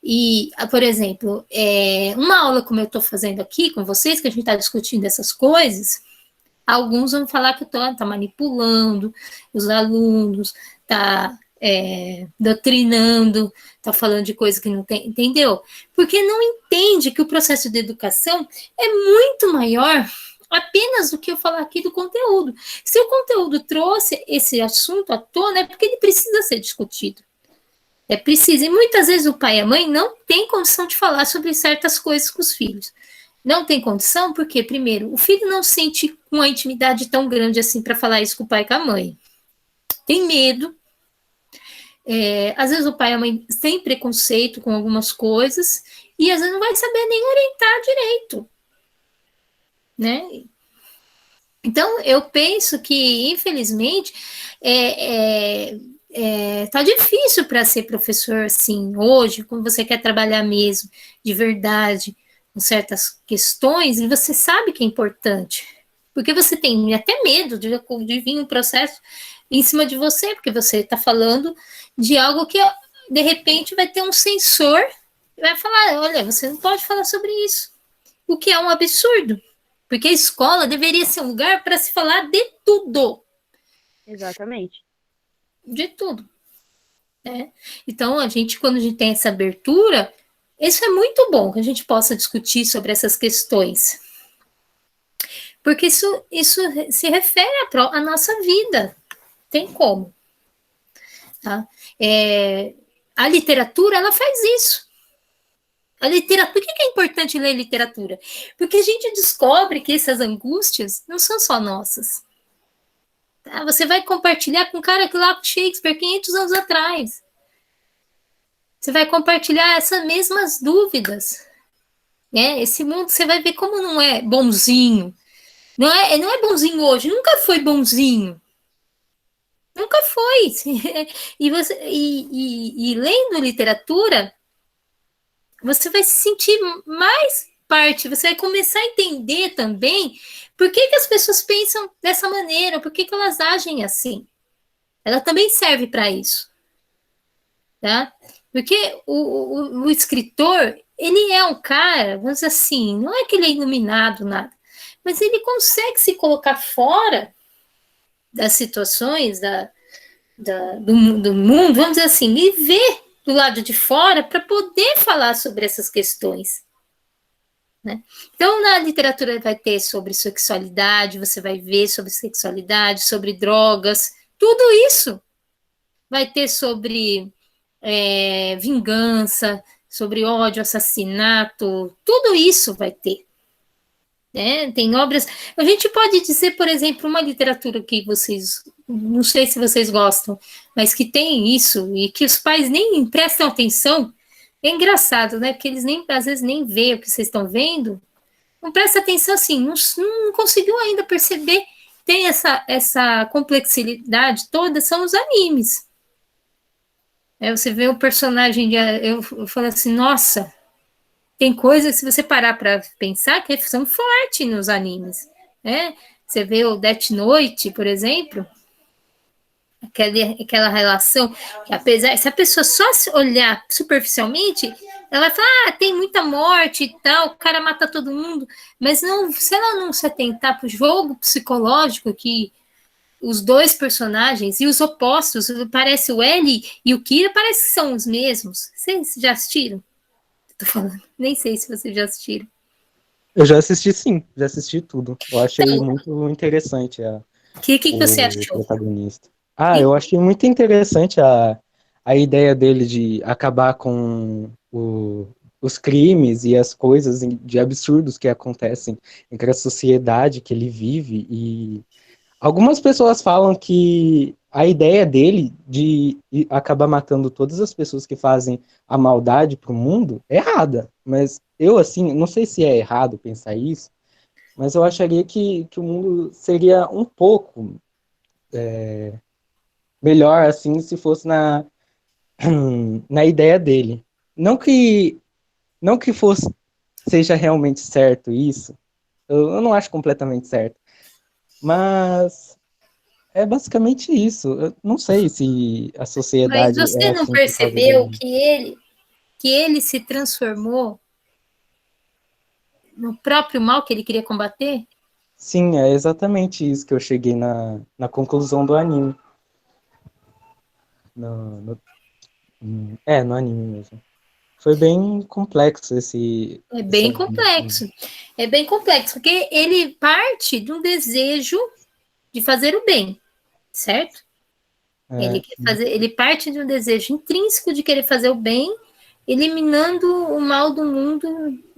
[SPEAKER 1] E, por exemplo, uma aula como eu estou fazendo aqui com vocês, que a gente está discutindo essas coisas, alguns vão falar que tá manipulando os alunos, tá doutrinando, tá falando de coisa que não tem, entendeu? Porque não entende que o processo de educação é muito maior apenas do que eu falar aqui do conteúdo. Se o conteúdo trouxe esse assunto à tona, é porque ele precisa ser discutido. É preciso. E muitas vezes o pai e a mãe não têm condição de falar sobre certas coisas com os filhos. Não tem condição porque, primeiro, o filho não sente uma intimidade tão grande assim para falar isso com o pai e com a mãe. Tem medo. Às vezes o pai e a mãe têm preconceito com algumas coisas e às vezes não vai saber nem orientar direito. Né? Então, eu penso que, infelizmente, tá difícil para ser professor assim hoje, quando você quer trabalhar mesmo, de verdade, com certas questões, e você sabe que é importante, porque você tem até medo de vir um processo em cima de você, porque você está falando de algo que, de repente, vai ter um censor e vai falar, olha, você não pode falar sobre isso, o que é um absurdo, porque a escola deveria ser um lugar para se falar de tudo.
[SPEAKER 3] Exatamente.
[SPEAKER 1] De tudo. Né? Então, quando a gente tem essa abertura, isso é muito bom que a gente possa discutir sobre essas questões. Porque isso se refere à nossa vida. Tem como. Tá? A literatura, ela faz isso. A literatura, por que é importante ler literatura? Porque a gente descobre que essas angústias não são só nossas. Tá? Você vai compartilhar com um cara que lá com Shakespeare 500 anos atrás. Você vai compartilhar essas mesmas dúvidas. Esse mundo, você vai ver como não é bonzinho. Não é bonzinho hoje, nunca foi bonzinho. Nunca foi. E lendo literatura, você vai se sentir mais parte, você vai começar a entender também por que as pessoas pensam dessa maneira, por que elas agem assim. Ela também serve para isso. Tá? Porque o escritor, ele é um cara, vamos dizer assim, não é que ele é iluminado, nada, mas ele consegue se colocar fora das situações do mundo, vamos dizer assim, e ver do lado de fora para poder falar sobre essas questões. Né? Então, na literatura vai ter sobre sexualidade, você vai ver sobre sexualidade, sobre drogas, tudo isso. Vai ter sobre vingança, sobre ódio, assassinato, tudo isso vai ter. Né? Tem obras. A gente pode dizer, por exemplo, uma literatura que vocês, não sei se vocês gostam, mas que tem isso e que os pais nem prestam atenção. É engraçado, né? Porque eles às vezes nem veem o que vocês estão vendo. Não presta atenção assim, não conseguiu ainda perceber. Tem essa complexidade toda, são os animes. Você vê o personagem, eu falo assim, nossa, tem coisas, se você parar para pensar, que são fortes nos animes. Né? Você vê o Death Note, por exemplo, aquela relação, que apesar, se a pessoa só olhar superficialmente, ela vai falar, tem muita morte e tal, o cara mata todo mundo, mas não, se ela não se atentar para o jogo psicológico que os dois personagens e os opostos, parece o L e o Kira, parece que são os mesmos. Vocês já assistiram? Tô falando, nem sei se vocês já assistiram.
[SPEAKER 2] Eu já assisti, sim, já assisti tudo. Eu achei muito interessante
[SPEAKER 1] o que você achou?
[SPEAKER 2] Protagonista. Eu achei muito interessante a ideia dele de acabar com os crimes e as coisas de absurdos que acontecem entre a sociedade que ele vive. E algumas pessoas falam que a ideia dele de acabar matando todas as pessoas que fazem a maldade pro mundo é errada. Mas eu, assim, não sei se é errado pensar isso, Mas eu acharia que o mundo seria um pouco melhor, assim, se fosse na ideia dele. Não que, não que fosse, seja realmente certo isso, eu não acho completamente certo, mas é basicamente isso. Eu não sei se a
[SPEAKER 1] Mas
[SPEAKER 2] sociedade é
[SPEAKER 1] você não
[SPEAKER 2] assim por causa
[SPEAKER 1] percebeu
[SPEAKER 2] dele.
[SPEAKER 1] que ele se transformou no próprio mal que ele queria combater?
[SPEAKER 2] Sim, é exatamente isso que eu cheguei na conclusão do anime. No, no, no anime mesmo. Foi bem complexo
[SPEAKER 1] É
[SPEAKER 2] esse
[SPEAKER 1] bem
[SPEAKER 2] anime.
[SPEAKER 1] complexo. É bem complexo, porque ele parte de um desejo de fazer o bem, certo? Ele
[SPEAKER 2] É,
[SPEAKER 1] quer fazer, ele parte de um desejo intrínseco de querer fazer o bem, eliminando o mal do mundo,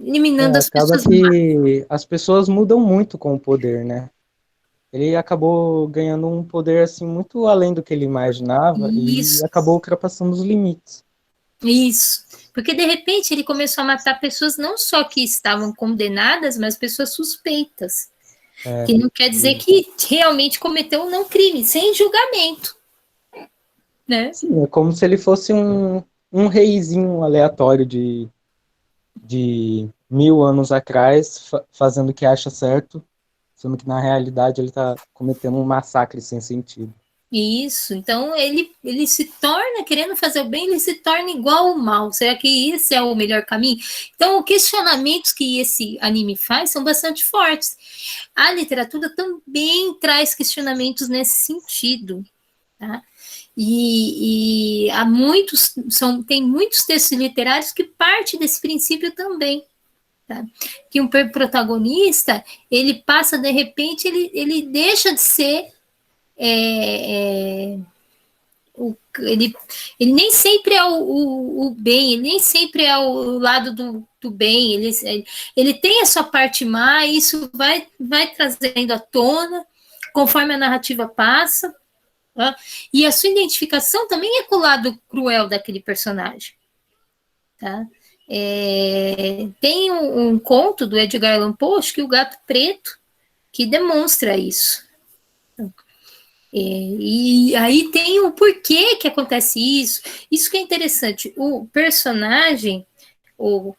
[SPEAKER 1] eliminando as
[SPEAKER 2] acaba
[SPEAKER 1] pessoas más.
[SPEAKER 2] que as pessoas mudam muito com o poder, né? Ele acabou ganhando um poder assim muito além do que ele imaginava e
[SPEAKER 1] Isso,
[SPEAKER 2] acabou ultrapassando os limites.
[SPEAKER 1] isso. Porque de repente ele começou a matar pessoas não só que estavam condenadas, mas pessoas suspeitas.
[SPEAKER 2] É,
[SPEAKER 1] Que não quer dizer que realmente cometeu um não crime, sem julgamento, né?
[SPEAKER 2] sim, é como se ele fosse um reizinho aleatório de 1000 anos atrás, fazendo o que acha certo, sendo que na realidade ele está cometendo um massacre sem sentido.
[SPEAKER 1] Isso, então ele se torna, querendo fazer o bem, ele se torna igual ao mal. Será que esse é o melhor caminho? Então, os questionamentos que esse anime faz são bastante fortes. A literatura também traz questionamentos nesse sentido, tá? E há muitos, tem muitos textos literários que partem desse princípio também. Tá? Que um protagonista, ele passa, de repente, ele deixa de ser ele, ele nem sempre é o bem, ele nem sempre é o lado do bem, ele tem a sua parte má, e isso vai trazendo à tona conforme a narrativa passa, tá? E a sua identificação também é com o lado cruel daquele personagem. Tá? Tem um conto do Edgar Allan Poe, que o Gato Preto, que demonstra isso. E aí tem o porquê que acontece isso. Isso que é interessante. O personagem, o,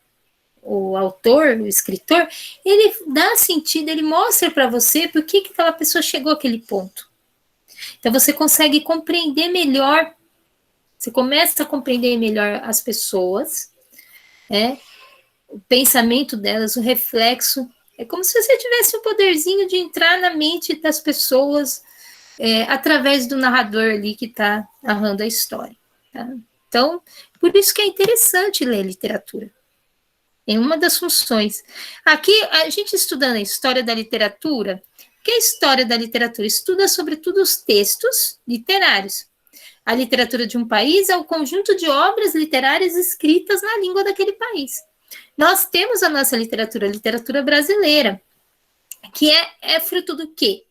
[SPEAKER 1] o autor, o escritor, ele dá sentido, ele mostra para você por que aquela pessoa chegou àquele ponto. Então você consegue compreender melhor, você começa a compreender melhor as pessoas, né? O pensamento delas, o reflexo. É como se você tivesse o poderzinho de entrar na mente das pessoas através do narrador ali que está narrando a história. Tá? Então, por isso que é interessante ler literatura. É uma das funções. Aqui, a gente estudando a história da literatura, o que é a história da literatura? Estuda, sobretudo, os textos literários. A literatura de um país é o conjunto de obras literárias escritas na língua daquele país. Nós temos a nossa literatura, a literatura brasileira, que é fruto do quê?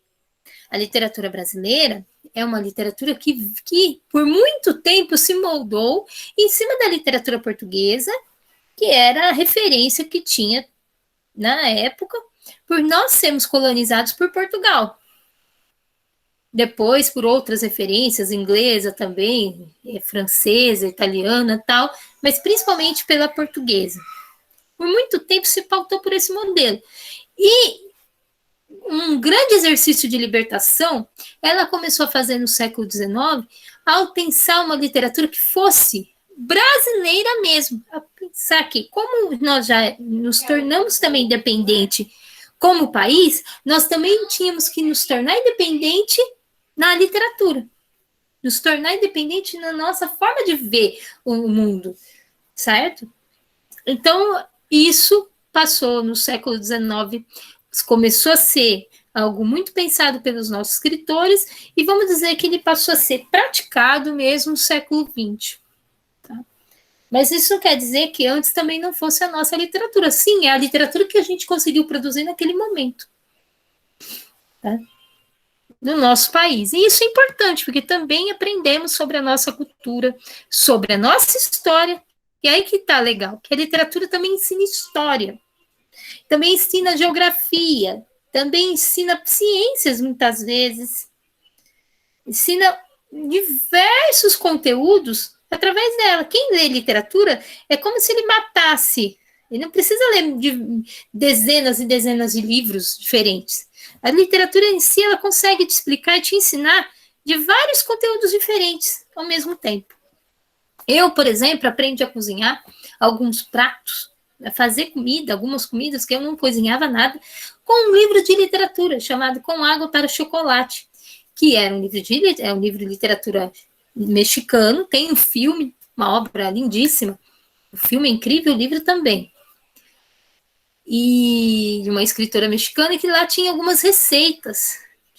[SPEAKER 1] A literatura brasileira é uma literatura que por muito tempo se moldou em cima da literatura portuguesa, que era a referência que tinha na época, por nós sermos colonizados por Portugal. Depois, por outras referências, inglesa também, francesa, italiana tal, mas principalmente pela portuguesa. Por muito tempo se pautou por esse modelo. E um grande exercício de libertação, ela começou a fazer no século XIX, ao pensar uma literatura que fosse brasileira mesmo, a pensar que, como nós já nos tornamos também independente como país, nós também tínhamos que nos tornar independente na literatura, nos tornar independente na nossa forma de ver o mundo, certo? Então, isso passou no século XIX, começou a ser algo muito pensado pelos nossos escritores, e vamos dizer que ele passou a ser praticado mesmo no século XX. Tá? Mas isso não quer dizer que antes também não fosse a nossa literatura. Sim, é a literatura que a gente conseguiu produzir naquele momento. Tá? No nosso país. E isso é importante, porque também aprendemos sobre a nossa cultura, sobre a nossa história. E aí que tá legal, que a literatura também ensina história, também ensina geografia, também ensina ciências, muitas vezes, ensina diversos conteúdos através dela. Quem lê literatura é como se ele matasse. Ele não precisa ler dezenas e dezenas de livros diferentes. A literatura em si, ela consegue te explicar e te ensinar de vários conteúdos diferentes ao mesmo tempo. Eu, por exemplo, aprendi a cozinhar alguns pratos, a fazer comida, algumas comidas que eu não cozinhava nada, com um livro de literatura chamado Com Água para Chocolate, que era um livro de literatura mexicano, tem um filme, uma obra lindíssima, o filme é incrível, o livro também. E de uma escritora mexicana que lá tinha algumas receitas.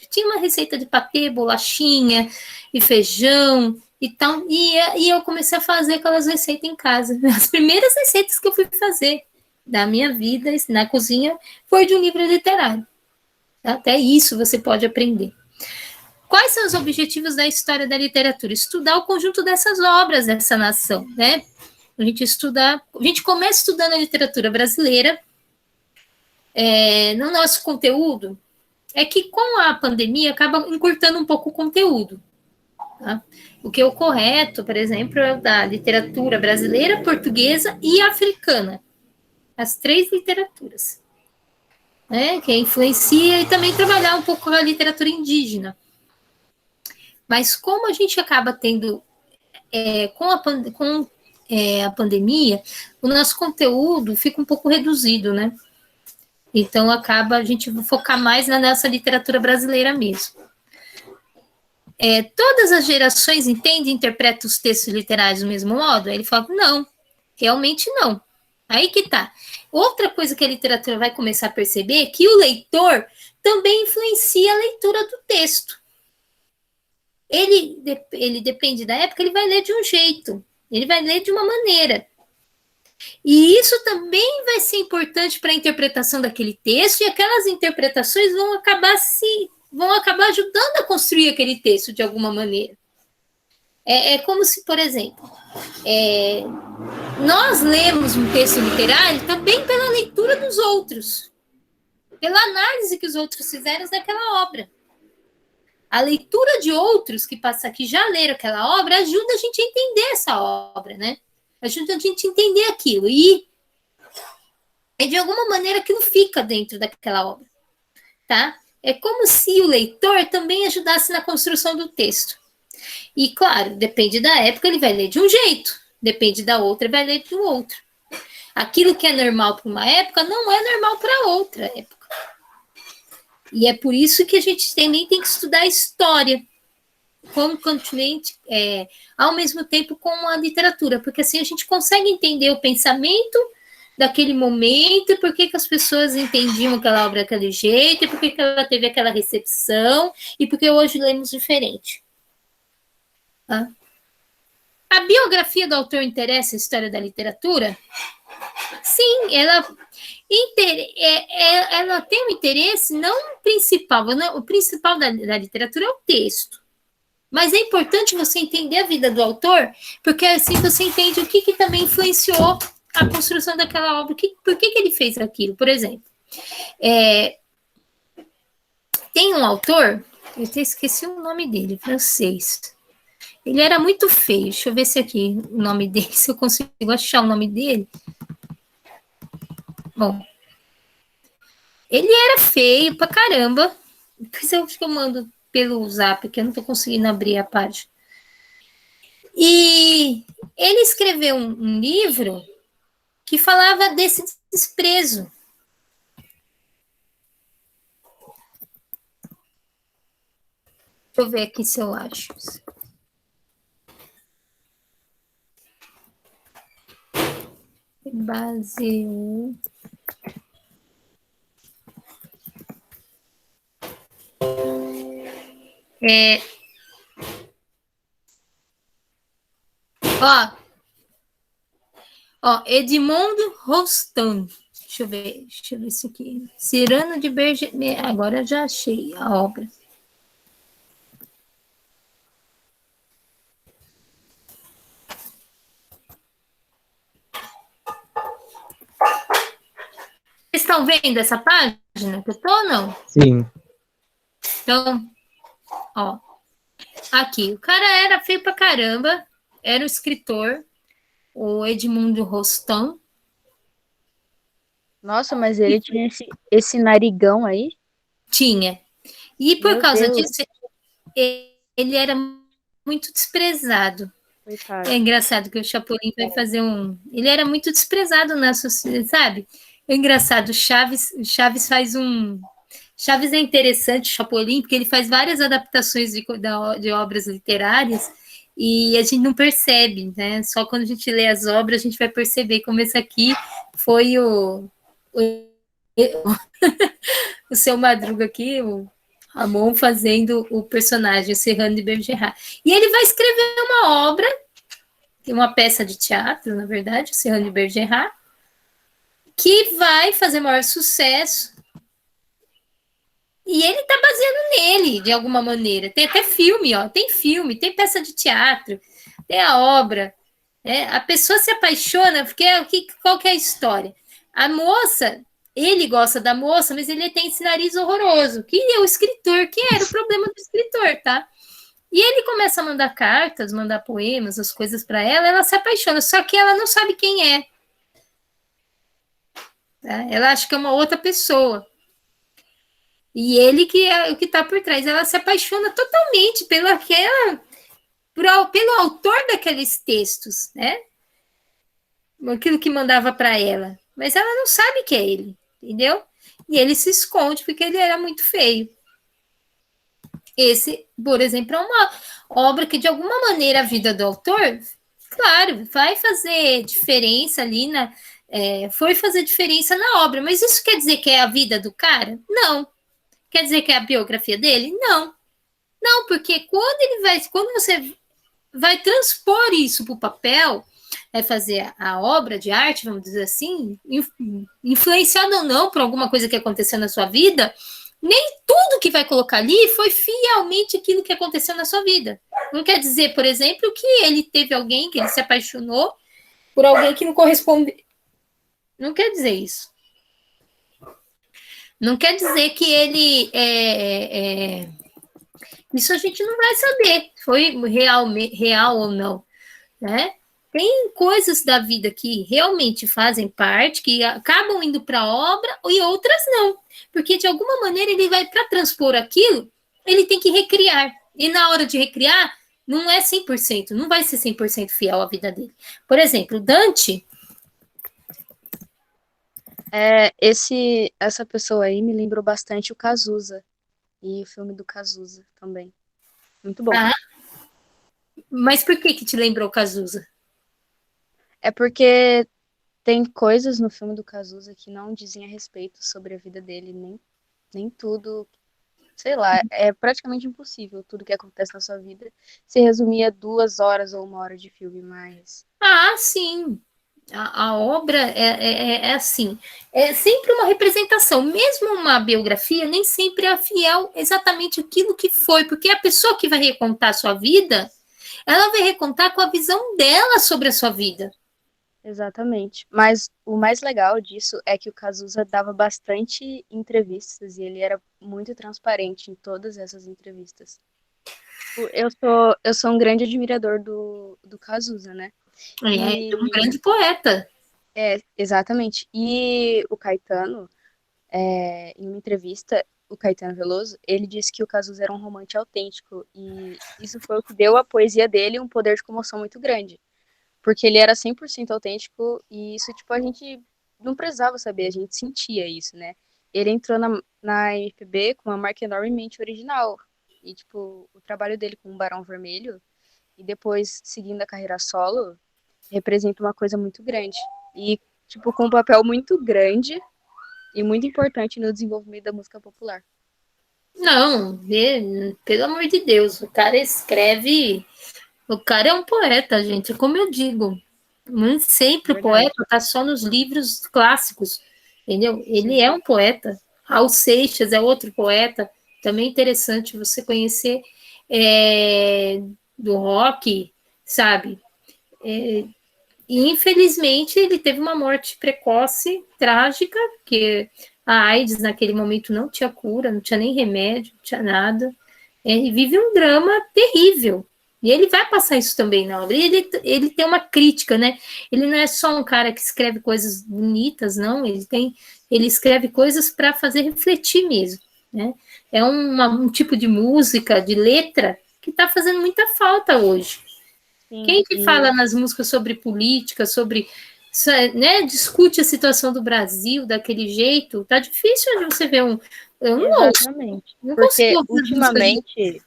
[SPEAKER 1] Tinha uma receita de patê, bolachinha e feijão e tal. E eu comecei a fazer aquelas receitas em casa. As primeiras receitas que eu fui fazer da minha vida na cozinha foi de um livro literário. Até isso você pode aprender. Quais são os objetivos da história da literatura? Estudar o conjunto dessas obras dessa nação, né? A gente começa estudando a literatura brasileira. No nosso conteúdo, é que com a pandemia acaba encurtando um pouco o conteúdo. Tá? O que é o correto, por exemplo, é da literatura brasileira, portuguesa e africana. As 3 literaturas. Né? Que influencia e também trabalhar um pouco a literatura indígena. Mas como a gente acaba tendo, com a pandemia, o nosso conteúdo fica um pouco reduzido, né? Então, acaba a gente focar mais na nossa literatura brasileira mesmo. Todas as gerações entendem e interpretam os textos literários do mesmo modo? Aí ele fala, não, realmente não. Aí que tá. Outra coisa que a literatura vai começar a perceber é que o leitor também influencia a leitura do texto. Ele depende da época, ele vai ler de um jeito, ele vai ler de uma maneira. E isso também vai ser importante para a interpretação daquele texto, e aquelas interpretações vão acabar ajudando a construir aquele texto de alguma maneira. É como se, por exemplo, nós lemos um texto literário também pela leitura dos outros, pela análise que os outros fizeram daquela obra. A leitura de outros que já leram aquela obra ajuda a gente a entender essa obra, né? Ajuda a gente a entender aquilo. E de alguma maneira aquilo fica dentro daquela obra, tá? É como se o leitor também ajudasse na construção do texto. E, claro, depende da época, ele vai ler de um jeito. Depende da outra, ele vai ler de um outro. Aquilo que é normal para uma época não é normal para outra época. E é por isso que a gente também tem que estudar a história ao mesmo tempo com a literatura, porque assim a gente consegue entender o pensamento daquele momento, por que as pessoas entendiam aquela obra daquele jeito, e por que ela teve aquela recepção, e por que hoje lemos diferente. Tá? A biografia do autor interessa a história da literatura? Sim, ela tem um interesse não principal, o principal da literatura é o texto. Mas é importante você entender a vida do autor, porque assim você entende o que também influenciou a construção daquela obra, por que ele fez aquilo. Por exemplo, tem um autor, eu até esqueci o nome dele, francês. Ele era muito feio, deixa eu ver se aqui o nome dele, se eu consigo achar o nome dele. Bom, ele era feio pra caramba. Depois eu acho que eu mando pelo Zap, porque eu não tô conseguindo abrir a página. E ele escreveu um livro que falava desse desprezo. Deixa eu ver aqui se eu acho. Baseou. Edmundo Rostand. Deixa eu ver isso aqui. Cyrano de Bergerac. Agora eu já achei a obra. Vocês estão vendo essa página? página que eu tô ou não?
[SPEAKER 2] Sim.
[SPEAKER 1] Então, ó. Aqui, o cara era feio pra caramba, era o escritor, o Edmundo Rostam.
[SPEAKER 3] Nossa, mas ele tinha esse narigão aí?
[SPEAKER 1] Tinha. E por
[SPEAKER 3] Meu
[SPEAKER 1] causa
[SPEAKER 3] Deus,
[SPEAKER 1] disso, ele era muito desprezado.
[SPEAKER 3] coitado.
[SPEAKER 1] É engraçado que o Chapolin vai fazer um. Ele era muito desprezado na sociedade, sabe? É engraçado, o Chaves faz um. Chaves é interessante, Chapolin, porque ele faz várias adaptações de obras literárias e a gente não percebe, né? Só quando a gente lê as obras a gente vai perceber como esse aqui foi o seu Madruga aqui, o Ramon fazendo o personagem, o Serrano de Bergerac. E ele vai escrever uma obra, uma peça de teatro, na verdade, o Serrano de Bergerac, que vai fazer maior sucesso. E ele tá baseando nele, de alguma maneira. Tem até filme, ó. Tem filme, tem peça de teatro, tem a obra. A pessoa se apaixona, porque qual que é a história? A moça, ele gosta da moça, mas ele tem esse nariz horroroso, que é o escritor, que era o problema do escritor, tá? E ele começa a mandar cartas, mandar poemas, as coisas para ela se apaixona, só que ela não sabe quem é. Tá? Ela acha que é uma outra pessoa. E ele que é o que está por trás. Ela se apaixona totalmente pelo autor daqueles textos, né? Aquilo que mandava para ela. Mas ela não sabe que é ele, entendeu? E ele se esconde porque ele era muito feio. Esse, por exemplo, é uma obra que, de alguma maneira, a vida do autor, claro, vai fazer diferença ali foi fazer diferença na obra, mas isso quer dizer que é a vida do cara? Não. Quer dizer que é a biografia dele? Não. Não, porque quando você vai transpor isso para o papel, fazer a obra de arte, vamos dizer assim, influenciado ou não por alguma coisa que aconteceu na sua vida, nem tudo que vai colocar ali foi fielmente aquilo que aconteceu na sua vida. Não quer dizer, por exemplo, que ele teve alguém que ele se apaixonou por alguém que não corresponde. Não quer dizer isso. Não quer dizer que ele isso a gente não vai saber, foi real ou não, né? Tem coisas da vida que realmente fazem parte, que acabam indo para a obra e outras não. Porque, de alguma maneira, ele vai, para transpor aquilo, ele tem que recriar. E na hora de recriar, não é 100%, não vai ser 100% fiel à vida dele. Por exemplo, Dante.
[SPEAKER 3] Essa pessoa aí me lembrou bastante o Cazuza. E o filme do Cazuza também. Muito bom.
[SPEAKER 1] Ah, mas por que te lembrou Cazuza?
[SPEAKER 3] É porque tem coisas no filme do Cazuza que não dizem a respeito sobre a vida dele, nem tudo. Sei lá, é praticamente impossível tudo que acontece na sua vida se resumir a 2 horas ou 1 hora de filme, mas.
[SPEAKER 1] Ah, sim. A obra é assim, é sempre uma representação, mesmo uma biografia nem sempre é fiel exatamente aquilo que foi, porque a pessoa que vai recontar a sua vida, ela vai recontar com a visão dela sobre a sua vida.
[SPEAKER 3] Exatamente. Mas o mais legal disso é que o Cazuza dava bastante entrevistas e ele era muito transparente em todas essas entrevistas. Eu sou um grande admirador do Cazuza, né?
[SPEAKER 1] É um grande poeta.
[SPEAKER 3] Exatamente. E o Caetano, em uma entrevista, o Caetano Veloso, ele disse que o Cazuza era um romance autêntico. E isso foi o que deu à poesia dele um poder de comoção muito grande. Porque ele era 100% autêntico e isso, tipo, a gente não precisava saber, a gente sentia isso, né? Ele entrou na MPB com uma marca enormemente original. E, tipo, o trabalho dele com o Barão Vermelho e depois seguindo a carreira solo representa uma coisa muito grande. E, tipo, com um papel muito grande e muito importante no desenvolvimento da música popular.
[SPEAKER 1] Não, pelo amor de Deus, o cara escreve. O cara é um poeta, gente, como eu digo. Nem sempre o
[SPEAKER 3] Verdade.
[SPEAKER 1] poeta está só nos livros clássicos, entendeu? Ele
[SPEAKER 3] Sim.
[SPEAKER 1] é um poeta. Raul Seixas é outro poeta, também interessante você conhecer do rock, sabe? E infelizmente ele teve uma morte precoce, trágica, que A AIDS naquele momento não tinha cura, não tinha nem remédio, não tinha nada. Ele vive um drama terrível. E ele vai passar isso também na obra. E ele tem uma crítica, né? Ele não é só um cara que escreve coisas bonitas, não. Ele escreve coisas para fazer refletir mesmo, né? É um tipo de música, de letra, que está fazendo muita falta hoje.
[SPEAKER 3] Sim,
[SPEAKER 1] Quem que fala nas músicas sobre política, né, discute a situação do Brasil daquele jeito? Tá difícil de você ver um. Eu não ouço,
[SPEAKER 3] exatamente.
[SPEAKER 1] não consigo
[SPEAKER 3] Porque
[SPEAKER 1] ouvir as músicas de.
[SPEAKER 3] ultimamente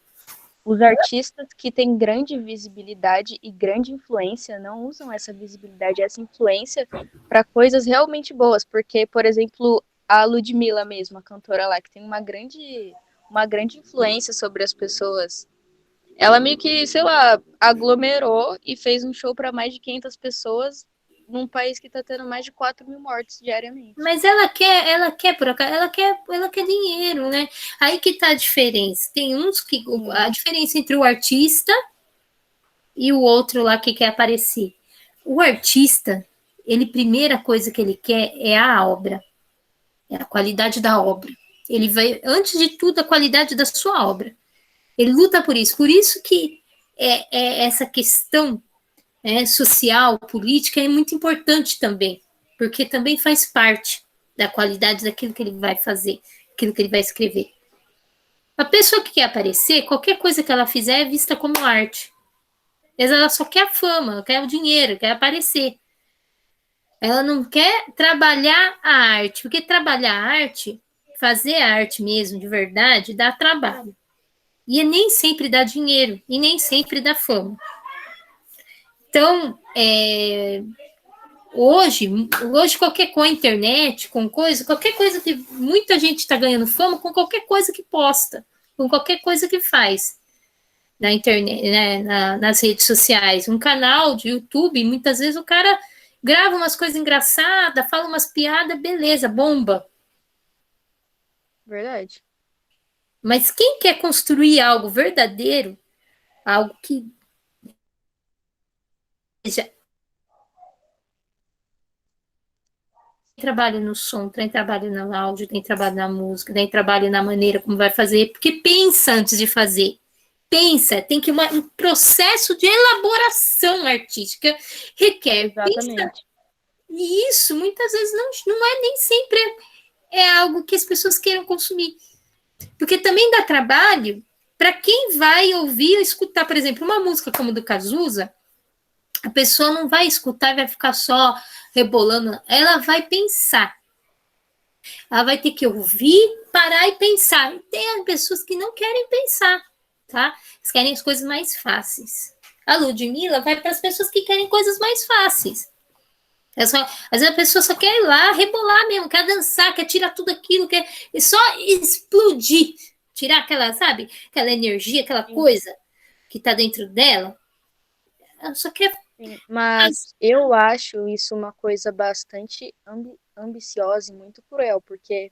[SPEAKER 3] os artistas que têm grande visibilidade e grande influência não usam essa visibilidade, essa influência para coisas realmente boas. Porque, por exemplo, a Ludmilla mesmo, a cantora lá, que tem uma grande influência sobre as pessoas. Ela meio que, sei lá, aglomerou e fez um show para mais de 500 pessoas num país que está tendo mais de 4.000 mortes diariamente.
[SPEAKER 1] Mas por acaso, ela quer dinheiro, né? Aí que tá a diferença. Tem uns que a diferença entre o artista e o outro lá que quer aparecer. O artista, primeira coisa que ele quer é a obra, é a qualidade da obra. Ele vai, antes de tudo, a qualidade da sua obra. Ele luta por isso que essa questão social, política é muito importante também, porque também faz parte da qualidade daquilo que ele vai fazer, aquilo que ele vai escrever. A pessoa que quer aparecer, qualquer coisa que ela fizer é vista como arte. Mas ela só quer a fama, quer o dinheiro, quer aparecer. Ela não quer trabalhar a arte, porque trabalhar a arte, fazer a arte mesmo, de verdade, dá trabalho. E nem sempre dá dinheiro, e nem sempre dá fama. Então, hoje qualquer coisa, internet, com coisa, qualquer coisa que muita gente está ganhando fama com qualquer coisa que posta, com qualquer coisa que faz na internet, né, nas redes sociais. Um canal de YouTube, muitas vezes o cara grava umas coisas engraçadas, fala umas piadas, beleza, bomba.
[SPEAKER 3] Verdade.
[SPEAKER 1] Mas quem quer construir algo verdadeiro, algo que seja trabalho no som, tem trabalho no áudio, tem trabalho na música, tem trabalho na maneira como vai fazer, porque pensa antes de fazer. Pensa, tem que um processo de elaboração artística requer. Pensa,
[SPEAKER 3] Exatamente.
[SPEAKER 1] e isso muitas vezes não é nem sempre algo que as pessoas queiram consumir. Porque também dá trabalho para quem vai ouvir ou escutar, por exemplo, uma música como do Cazuza, a pessoa não vai escutar e vai ficar só rebolando, ela vai pensar. Ela vai ter que ouvir, parar e pensar. E tem pessoas que não querem pensar, tá? Eles querem as coisas mais fáceis. A Ludmilla vai para as pessoas que querem coisas mais fáceis. Às vezes a pessoa só quer ir lá, rebolar mesmo, quer dançar, quer tirar tudo aquilo, quer só explodir. Tirar aquela, sabe? Aquela energia, aquela coisa que tá dentro dela. Ela só quer.
[SPEAKER 3] Sim, mas eu acho isso uma coisa bastante ambiciosa e muito cruel, porque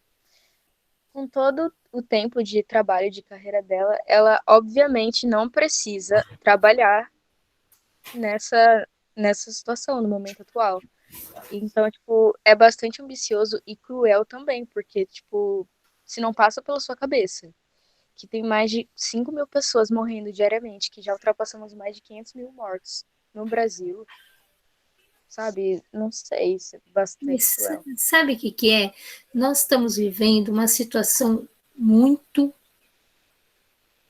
[SPEAKER 3] com todo o tempo de trabalho de carreira dela, ela obviamente não precisa trabalhar nessa situação, no momento atual. Então, tipo, é bastante ambicioso e cruel também, porque, tipo, se não passa pela sua cabeça que tem mais de 5.000 pessoas morrendo diariamente, que já ultrapassamos mais de 500.000 mortos no Brasil, sabe? Não sei, isso é bastante cruel.
[SPEAKER 1] Sabe o que é? Nós estamos vivendo uma situação muito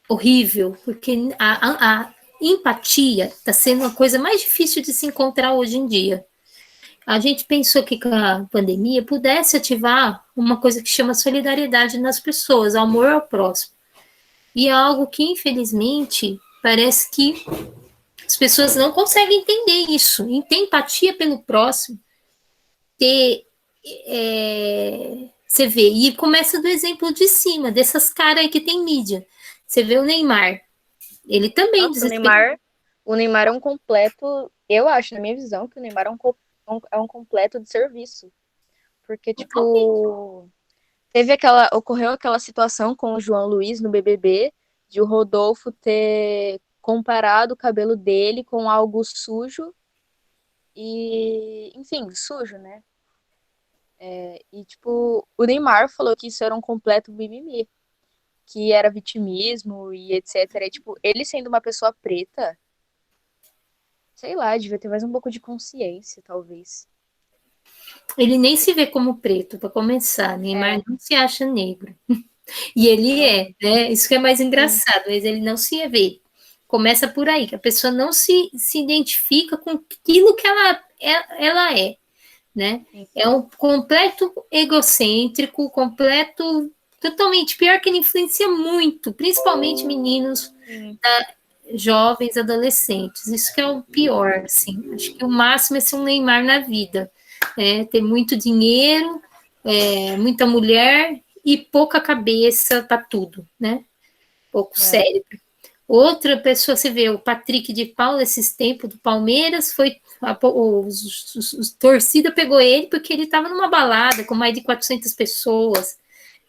[SPEAKER 1] horrível, porque a empatia está sendo uma coisa mais difícil de se encontrar hoje em dia. A gente pensou que com a pandemia pudesse ativar uma coisa que chama solidariedade nas pessoas, amor ao próximo. E é algo que, infelizmente, parece que as pessoas não conseguem entender isso. E ter empatia pelo próximo, ter. Você vê, e começa do exemplo de cima, dessas caras aí que tem mídia. Você vê o Neymar, ele também
[SPEAKER 3] Nossa,
[SPEAKER 1] desrespeita.
[SPEAKER 3] o Neymar é um completo, eu acho, na minha visão, que o Neymar é um completo de serviço. Porque, tipo, ocorreu aquela situação com o João Luiz no BBB, de o Rodolfo ter comparado o cabelo dele com algo sujo e, enfim, sujo, né? E, tipo, o Neymar falou que isso era um completo mimimi, que era vitimismo e etc. E, tipo, ele sendo uma pessoa preta, sei lá, devia ter mais um pouco de consciência, talvez.
[SPEAKER 1] Ele nem se vê como preto, para começar. Neymar
[SPEAKER 3] É,
[SPEAKER 1] não se acha negro. E ele é,
[SPEAKER 3] realmente.
[SPEAKER 1] né? Isso que é mais
[SPEAKER 3] Sim,
[SPEAKER 1] engraçado, mas ele não se vê. Começa por aí, que a pessoa não se identifica com aquilo que ela é, né?
[SPEAKER 3] sim.
[SPEAKER 1] É um completo egocêntrico, completo, totalmente pior que ele influencia muito, principalmente meninos,
[SPEAKER 3] Sim,
[SPEAKER 1] jovens, adolescentes. Isso que é o pior, assim. Acho que o máximo é ser um Neymar na vida, ter muito dinheiro, muita mulher e pouca cabeça para tudo, né? Pouco
[SPEAKER 3] é,
[SPEAKER 1] cérebro. Outra pessoa, você vê, o Patrick de Paula, esses tempos do Palmeiras, foi os torcida pegou ele porque ele estava numa balada com mais de 400 pessoas.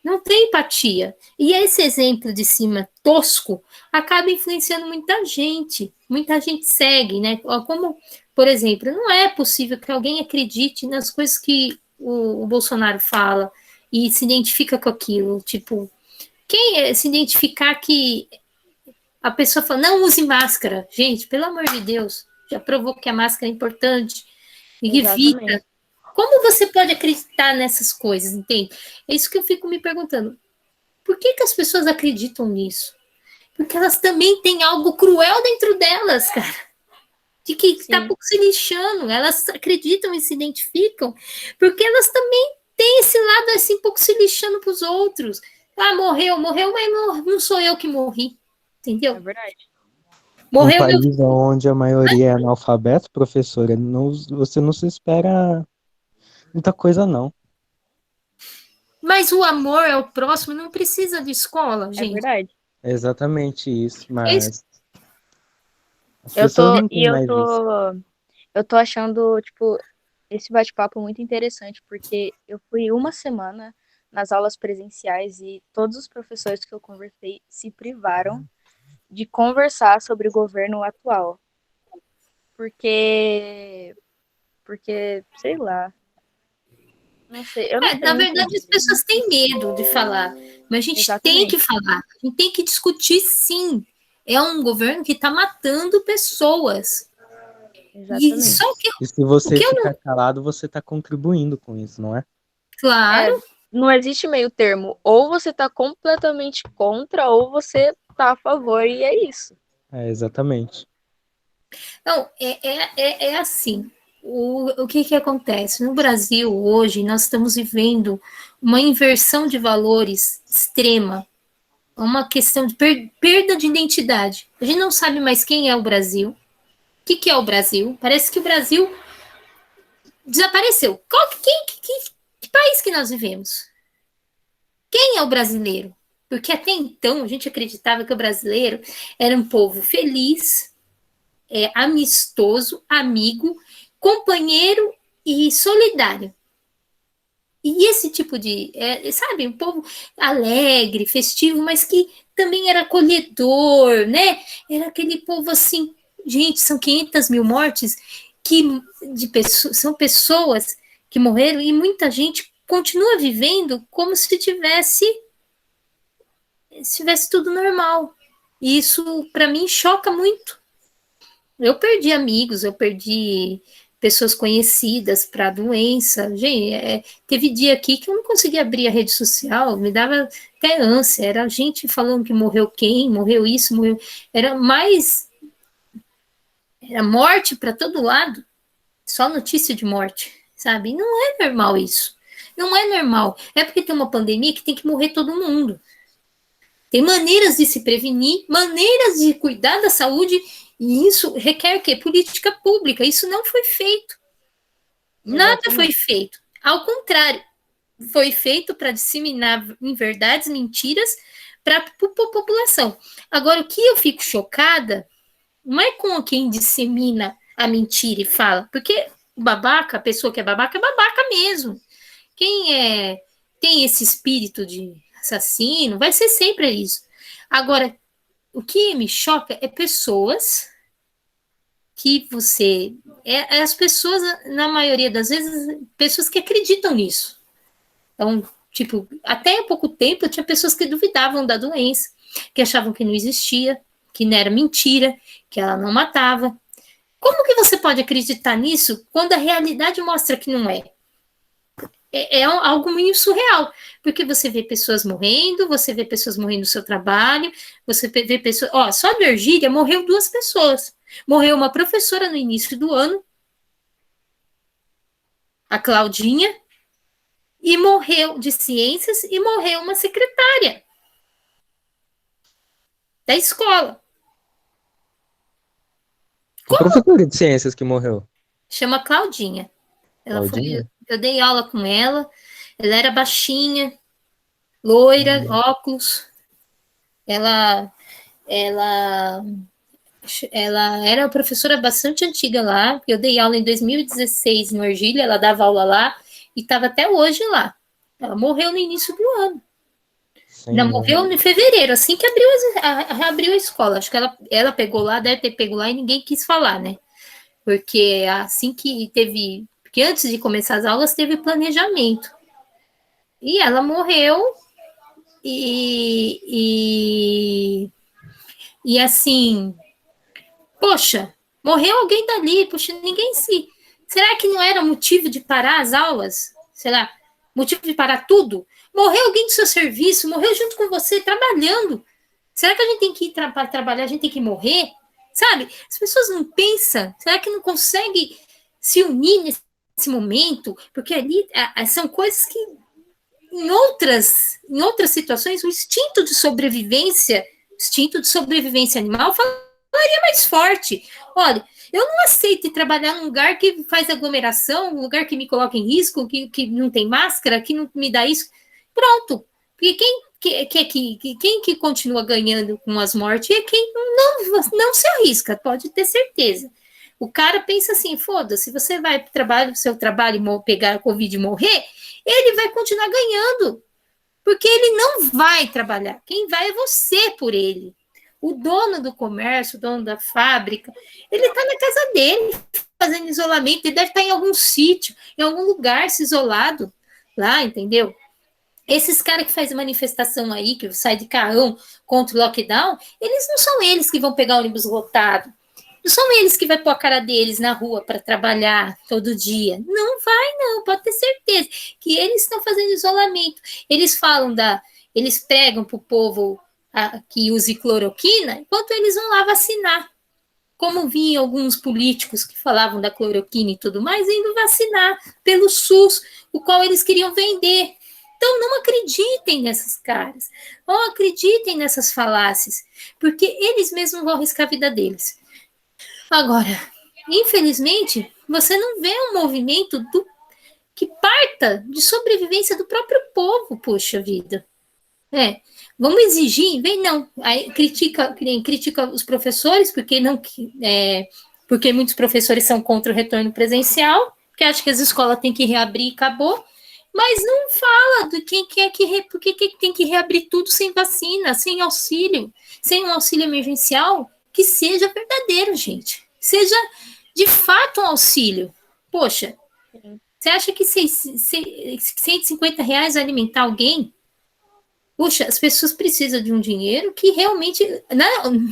[SPEAKER 1] Não tem empatia. E esse exemplo de cima tosco acaba influenciando muita gente. Muita gente segue, né? Como, por exemplo, não é possível que alguém acredite nas coisas que o Bolsonaro fala e se identifica com aquilo. Tipo, quem se identificar que a pessoa fala, não use máscara. Gente, pelo amor de Deus, já provou que a máscara é importante e evita.
[SPEAKER 3] exatamente.
[SPEAKER 1] Como você pode acreditar nessas coisas, entende? É isso que eu fico me perguntando. Por que, que as pessoas acreditam nisso? Porque elas também têm algo cruel dentro delas, cara. De que está
[SPEAKER 3] Sim,
[SPEAKER 1] pouco se lixando. Elas acreditam e se identificam, porque elas também têm esse lado assim, pouco se lixando para os outros. Ah, morreu, morreu, mas não sou eu que morri.
[SPEAKER 3] é
[SPEAKER 1] Entendeu?
[SPEAKER 3] verdade.
[SPEAKER 2] Num
[SPEAKER 1] Morreu meu.
[SPEAKER 2] país onde a maioria é analfabeto, professora, você não se espera muita coisa, não.
[SPEAKER 1] Mas o amor ao próximo não precisa de escola,
[SPEAKER 3] É
[SPEAKER 1] gente.
[SPEAKER 3] verdade.
[SPEAKER 2] É exatamente isso,
[SPEAKER 1] É isso.
[SPEAKER 2] mas as pessoas não têm
[SPEAKER 3] Eu
[SPEAKER 2] mais isso.
[SPEAKER 3] tô, eu tô achando, tipo, esse bate-papo muito interessante, porque eu fui uma semana nas aulas presenciais e todos os professores que eu conversei se privaram de conversar sobre o governo atual. Porque, sei lá, não sei, eu não sei
[SPEAKER 1] Na
[SPEAKER 3] muito
[SPEAKER 1] verdade, as
[SPEAKER 3] dizer.
[SPEAKER 1] pessoas têm medo de falar, mas a gente tem que
[SPEAKER 3] Exatamente,
[SPEAKER 1] falar, a gente tem que discutir sim. É um governo que está matando pessoas. E
[SPEAKER 3] exatamente.
[SPEAKER 1] só que
[SPEAKER 2] E se
[SPEAKER 1] o
[SPEAKER 2] você
[SPEAKER 1] que eu não.
[SPEAKER 2] ficar calado, você está contribuindo com isso, não é?
[SPEAKER 3] É,
[SPEAKER 1] Claro,
[SPEAKER 3] não existe meio termo. Ou você tá completamente contra, ou você tá a favor, e é isso.
[SPEAKER 2] É, exatamente.
[SPEAKER 1] não, é assim. O que acontece? No Brasil, hoje, nós estamos vivendo uma inversão de valores extrema, uma questão de perda de identidade. A gente não sabe mais quem é o Brasil, o que é o Brasil. Parece que o Brasil desapareceu. Que país que nós vivemos? Quem é o brasileiro? Porque até então a gente acreditava que o brasileiro era um povo feliz, amistoso, amigo, companheiro e solidário. E esse tipo de, sabe, um povo alegre, festivo, mas que também era acolhedor, né? Era aquele povo assim, gente, são 500 mil mortes que são pessoas que morreram e muita gente continua vivendo como se tivesse tudo normal. E isso, para mim, choca muito. Eu perdi amigos, eu perdi pessoas conhecidas para a doença. Gente, teve dia aqui que eu não conseguia abrir a rede social, me dava até ânsia. Era gente falando que morreu quem, morreu isso, morreu. Era mais. Era morte para todo lado, só notícia de morte, sabe? E não é normal isso. Não é normal. É porque tem uma pandemia que tem que morrer todo mundo. Tem maneiras de se prevenir, maneiras de cuidar da saúde, e isso requer o quê? Política pública. Isso não foi feito. Nada foi
[SPEAKER 3] Exatamente.
[SPEAKER 1] feito. Ao contrário, foi feito para disseminar inverdades, mentiras para a população. Agora, o que eu fico chocada não é com quem dissemina a mentira e fala, porque o babaca, a pessoa que é babaca mesmo. Quem tem esse espírito de assassino, vai ser sempre isso. Agora, o que me choca é pessoas que você. As pessoas, na maioria das vezes, pessoas que acreditam nisso. Então, tipo, até há pouco tempo tinha pessoas que duvidavam da doença, que achavam que não existia, que não era mentira, que ela não matava. Como que você pode acreditar nisso quando a realidade mostra que não é? É algo meio surreal, porque você vê pessoas morrendo, você vê pessoas morrendo no seu trabalho, você vê pessoas... Ó, só de Ergília morreu 2 pessoas. Morreu uma professora no início do ano, a Claudinha, e morreu de ciências, e morreu uma secretária da escola.
[SPEAKER 2] A professora de ciências que morreu.
[SPEAKER 1] Chama Claudinha. Ela
[SPEAKER 2] Claudinha?
[SPEAKER 1] eu dei aula com ela, ela era baixinha, loira, óculos. Ela ela era uma professora bastante antiga lá. Eu dei aula em 2016 no Ergília, ela dava aula lá e estava até hoje lá. Ela morreu no início do ano. Ainda morreu em fevereiro, assim que abriu a escola. Acho que ela pegou lá, deve ter pego lá e ninguém quis falar, né? Porque assim que teve... Porque antes de começar as aulas teve planejamento. E ela morreu e assim... Poxa, morreu alguém dali, poxa, ninguém se... Será que não era motivo de parar as aulas? Sei lá, motivo de parar tudo? Morreu alguém do seu serviço, morreu junto com você, trabalhando. Será que a gente tem que ir para trabalhar, a gente tem que morrer? Sabe? As pessoas não pensam, será que não conseguem se unir nesse momento? Porque ali são coisas que, em outras situações, o instinto de sobrevivência animal falaria mais forte. Olha, eu não aceito trabalhar num lugar que faz aglomeração, um lugar que me coloca em risco, que não tem máscara, que não me dá isso. Pronto. Porque quem que continua ganhando com as mortes é quem não se arrisca, pode ter certeza. O cara pensa assim, foda-se, você vai para o trabalho, seu trabalho, pegar a Covid e morrer, ele vai continuar ganhando. Porque ele não vai trabalhar. Quem vai é você por ele. O dono do comércio, o dono da fábrica, ele está na casa dele, fazendo isolamento, ele deve estar em algum sítio, em algum lugar se isolado lá, entendeu? Esses caras que fazem manifestação aí, que sai de carrão contra o lockdown, eles não são eles que vão pegar o ônibus lotado. Não são eles que vai pôr a cara deles na rua para trabalhar todo dia. Não vai, não, pode ter certeza que eles estão fazendo isolamento. Eles falam eles pregam para o povo que use cloroquina, enquanto eles vão lá vacinar. Como vi alguns políticos que falavam da cloroquina e tudo mais, indo vacinar pelo SUS, o qual eles queriam vender. Então, não acreditem nessas caras, não acreditem nessas falácias, porque eles mesmos vão arriscar a vida deles. Agora, infelizmente, você não vê um movimento que parta de sobrevivência do próprio povo, poxa vida. Vamos exigir, vem não. Aí critica os professores, porque muitos professores são contra o retorno presencial, que acham que as escolas têm que reabrir e acabou. Mas não fala de por que tem que reabrir tudo sem vacina, sem auxílio, sem um auxílio emergencial que seja verdadeiro, gente. Seja de fato um auxílio. Poxa, você acha que R$150 alimentar alguém? Poxa, as pessoas precisam de um dinheiro que realmente,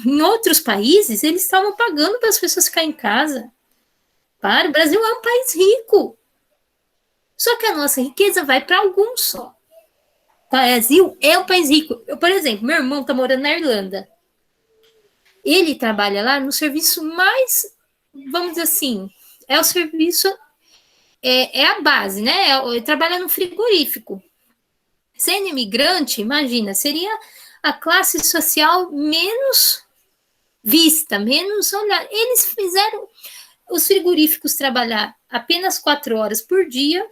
[SPEAKER 1] em outros países, eles estavam pagando para as pessoas ficarem em casa. O Brasil é um país rico. Só que a nossa riqueza vai para alguns só. O Brasil é um país rico. Por exemplo, meu irmão está morando na Irlanda. Ele trabalha lá no serviço mais, vamos dizer assim, é o serviço, é a base, né? Ele trabalha no frigorífico. Sendo imigrante, imagina, seria a classe social menos vista, menos olhada. Eles fizeram os frigoríficos trabalhar apenas 4 horas por dia,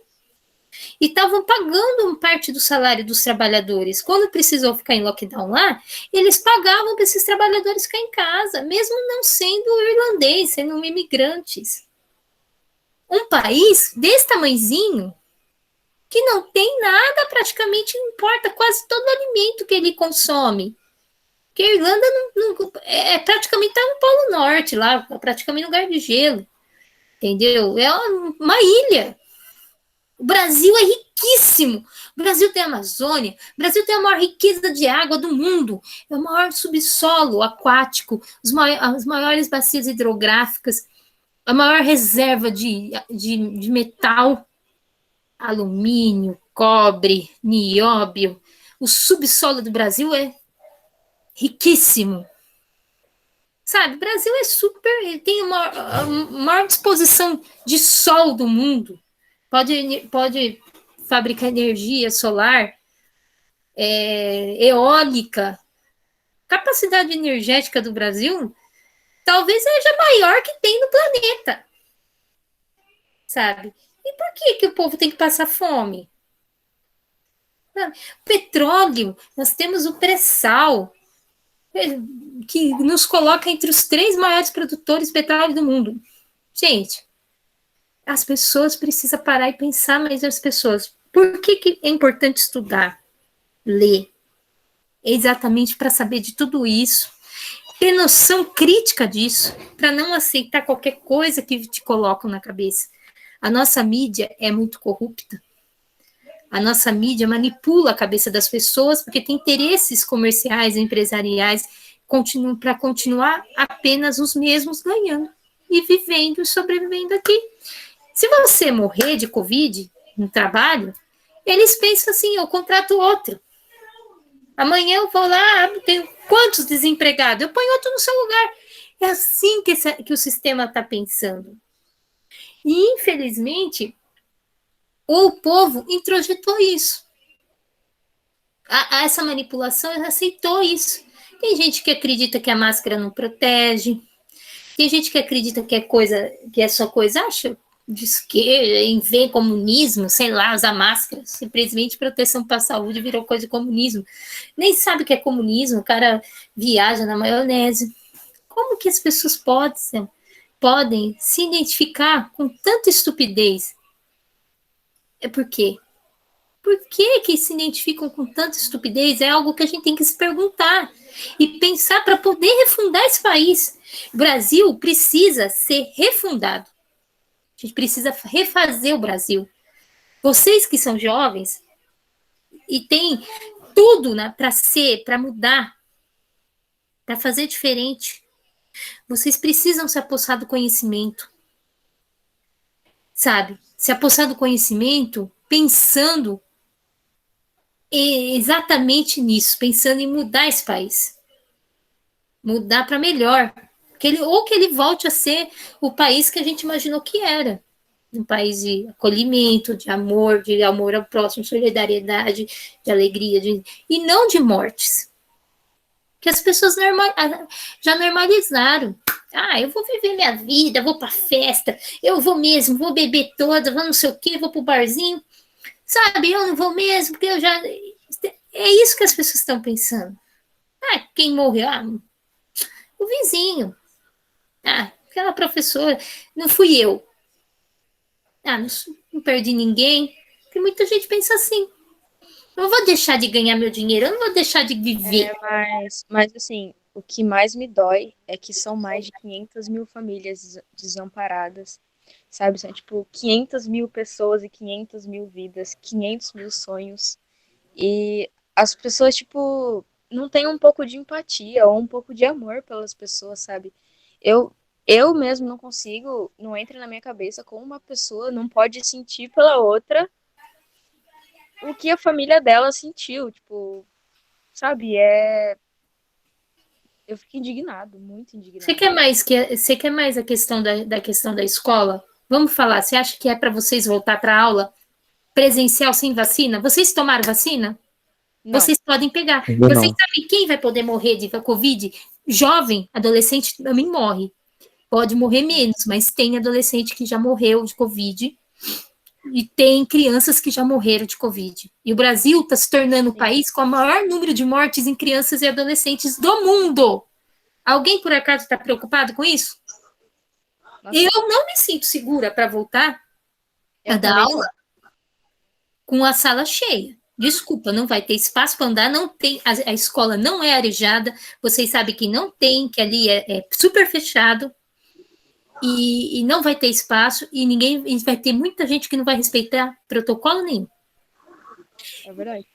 [SPEAKER 1] e estavam pagando parte do salário dos trabalhadores. Quando precisou ficar em lockdown lá, eles pagavam para esses trabalhadores ficar em casa, mesmo não sendo irlandês, sendo imigrantes. Um país desse tamanhozinho, que não tem nada, praticamente não importa quase todo o alimento que ele consome. Porque a Irlanda praticamente está no Polo Norte, lá, praticamente no lugar de gelo. Entendeu? É uma ilha. O Brasil é riquíssimo. O Brasil tem a Amazônia. O Brasil tem a maior riqueza de água do mundo. É o maior subsolo aquático, as maiores bacias hidrográficas, a maior reserva de metal, alumínio, cobre, nióbio. O subsolo do Brasil é riquíssimo. Sabe, o Brasil é super, tem a maior disposição de sol do mundo. Pode fabricar energia solar, eólica. Capacidade energética do Brasil talvez seja a maior que tem no planeta. Sabe? E por que o povo tem que passar fome? Petróleo, nós temos o pré-sal, que nos coloca entre os 3 maiores produtores de petróleo do mundo. Gente, as pessoas precisam parar e pensar, mas as pessoas, por que é importante estudar, ler? Exatamente para saber de tudo isso, ter noção crítica disso, para não aceitar qualquer coisa que te colocam na cabeça. A nossa mídia é muito corrupta. A nossa mídia manipula a cabeça das pessoas porque tem interesses comerciais, empresariais, para continuar apenas os mesmos ganhando e vivendo e sobrevivendo aqui. Se você morrer de Covid no trabalho, eles pensam assim, eu contrato outro. Amanhã eu vou lá, tenho quantos desempregados? Eu ponho outro no seu lugar. É assim que o sistema está pensando. E, infelizmente, o povo introjetou isso. Essa manipulação aceitou isso. Tem gente que acredita que a máscara não protege. Tem gente que acredita que é só coisa, acha, de esquerda, vem comunismo, sei lá, usar máscara. Simplesmente proteção para a saúde virou coisa de comunismo. Nem sabe o que é comunismo, o cara viaja na maionese. Como que as pessoas podem se identificar com tanta estupidez? É por quê? Por que se identificam com tanta estupidez? É algo que a gente tem que se perguntar e pensar para poder refundar esse país. O Brasil precisa ser refundado. A gente precisa refazer o Brasil. Vocês que são jovens e têm tudo, né, para mudar, para fazer diferente, vocês precisam se apossar do conhecimento. Sabe? Se apossar do conhecimento pensando exatamente nisso, pensando em mudar esse país. Mudar para melhor. Ou que ele volte a ser o país que a gente imaginou que era. Um país de acolhimento, de amor ao próximo, solidariedade, de alegria, e não de mortes. Que as pessoas já normalizaram. Eu vou viver minha vida, vou pra festa, eu vou mesmo, vou beber toda, vou não sei o quê, vou pro barzinho. Sabe, eu não vou mesmo, porque eu já... É isso que as pessoas estão pensando. Quem morreu? O vizinho. Aquela professora. Não fui eu. Não perdi ninguém. Porque muita gente pensa assim. Eu não vou deixar de ganhar meu dinheiro, eu não vou deixar de viver.
[SPEAKER 3] Mas assim, o que mais me dói é que são mais de 500 mil famílias desamparadas, sabe? São tipo 500 mil pessoas e 500 mil vidas, 500 mil sonhos. E as pessoas, tipo, não têm um pouco de empatia ou um pouco de amor pelas pessoas, sabe? Eu mesmo não consigo, não entra na minha cabeça como uma pessoa não pode sentir pela outra o que a família dela sentiu, tipo, sabe? Eu fico indignado, muito indignado.
[SPEAKER 1] Você quer mais a questão da questão da escola? Vamos falar, você acha que é para vocês voltar para a aula presencial sem vacina? Vocês tomaram vacina? Não. Vocês podem pegar. Vocês sabem quem vai poder morrer de Covid? Jovem, adolescente também morre. Pode morrer menos, mas tem adolescente que já morreu de Covid e tem crianças que já morreram de Covid. E o Brasil está se tornando o país com o maior número de mortes em crianças e adolescentes do mundo. Alguém, por acaso, está preocupado com isso? Nossa. Eu não me sinto segura para voltar a dar aula com a sala cheia. Desculpa, não vai ter espaço para andar, não tem, a escola não é arejada, vocês sabem que não tem, que ali é super fechado. e não vai ter espaço, e vai ter muita gente que não vai respeitar protocolo nenhum.
[SPEAKER 3] É verdade.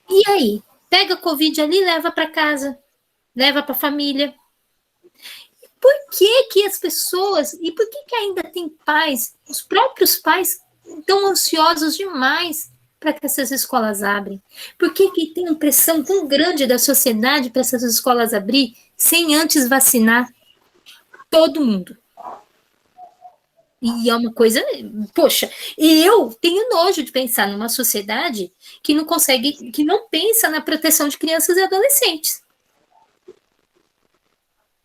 [SPEAKER 1] E aí? Pega a Covid ali e leva para casa, leva para a família. Por que as pessoas, e por que ainda tem pais, os próprios pais, tão ansiosos demais para que essas escolas abrem? Por que tem uma pressão tão grande da sociedade para essas escolas abrir sem antes vacinar todo mundo? E é uma coisa, poxa, eu tenho nojo de pensar numa sociedade que não consegue, que não pensa na proteção de crianças e adolescentes.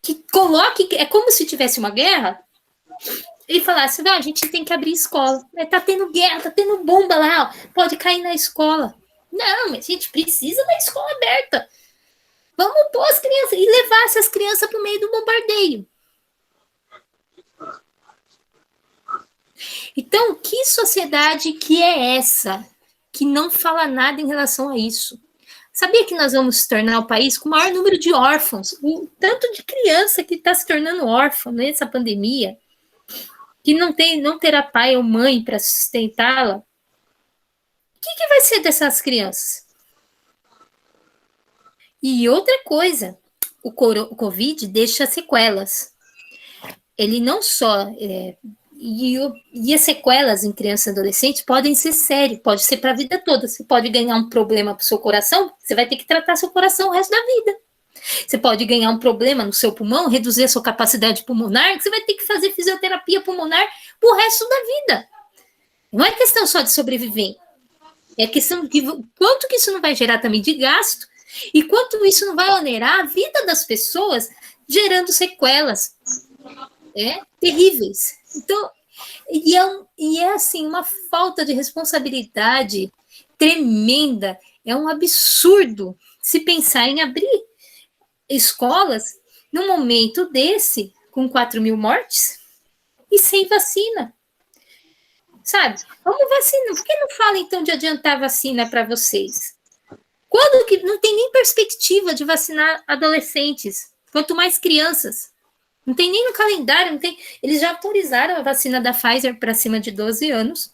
[SPEAKER 1] Que coloque, é como se tivesse uma guerra e falasse, a gente tem que abrir escola. Tá tendo guerra, tá tendo bomba lá, pode cair na escola. Não, mas a gente precisa da escola aberta. Vamos pôr as crianças e levar essas crianças para o meio do bombardeio. Então, que sociedade que é essa que não fala nada em relação a isso? Sabia que nós vamos se tornar o país com o maior número de órfãos? O tanto de criança que está se tornando órfã nessa pandemia, que não terá pai ou mãe para sustentá-la. O que vai ser dessas crianças? E outra coisa, o Covid deixa sequelas. Ele não só... E as sequelas em crianças e adolescentes podem ser sérias, pode ser para a vida toda. Você pode ganhar um problema para o seu coração, você vai ter que tratar seu coração o resto da vida. Você pode ganhar um problema no seu pulmão, reduzir a sua capacidade pulmonar, você vai ter que fazer fisioterapia pulmonar pro resto da vida. Não é questão só de sobreviver. É questão de quanto que isso não vai gerar também de gasto e quanto isso não vai onerar a vida das pessoas, gerando sequelas terríveis. Então, é assim, uma falta de responsabilidade tremenda. É um absurdo se pensar em abrir escolas num momento desse, com 4 mil mortes e sem vacina. Sabe? Vamos vacinar. Por que não fala, então, de adiantar vacina para vocês? Quando que não tem nem perspectiva de vacinar adolescentes, quanto mais crianças? Não tem nem no calendário, não tem. Eles já autorizaram a vacina da Pfizer para cima de 12 anos.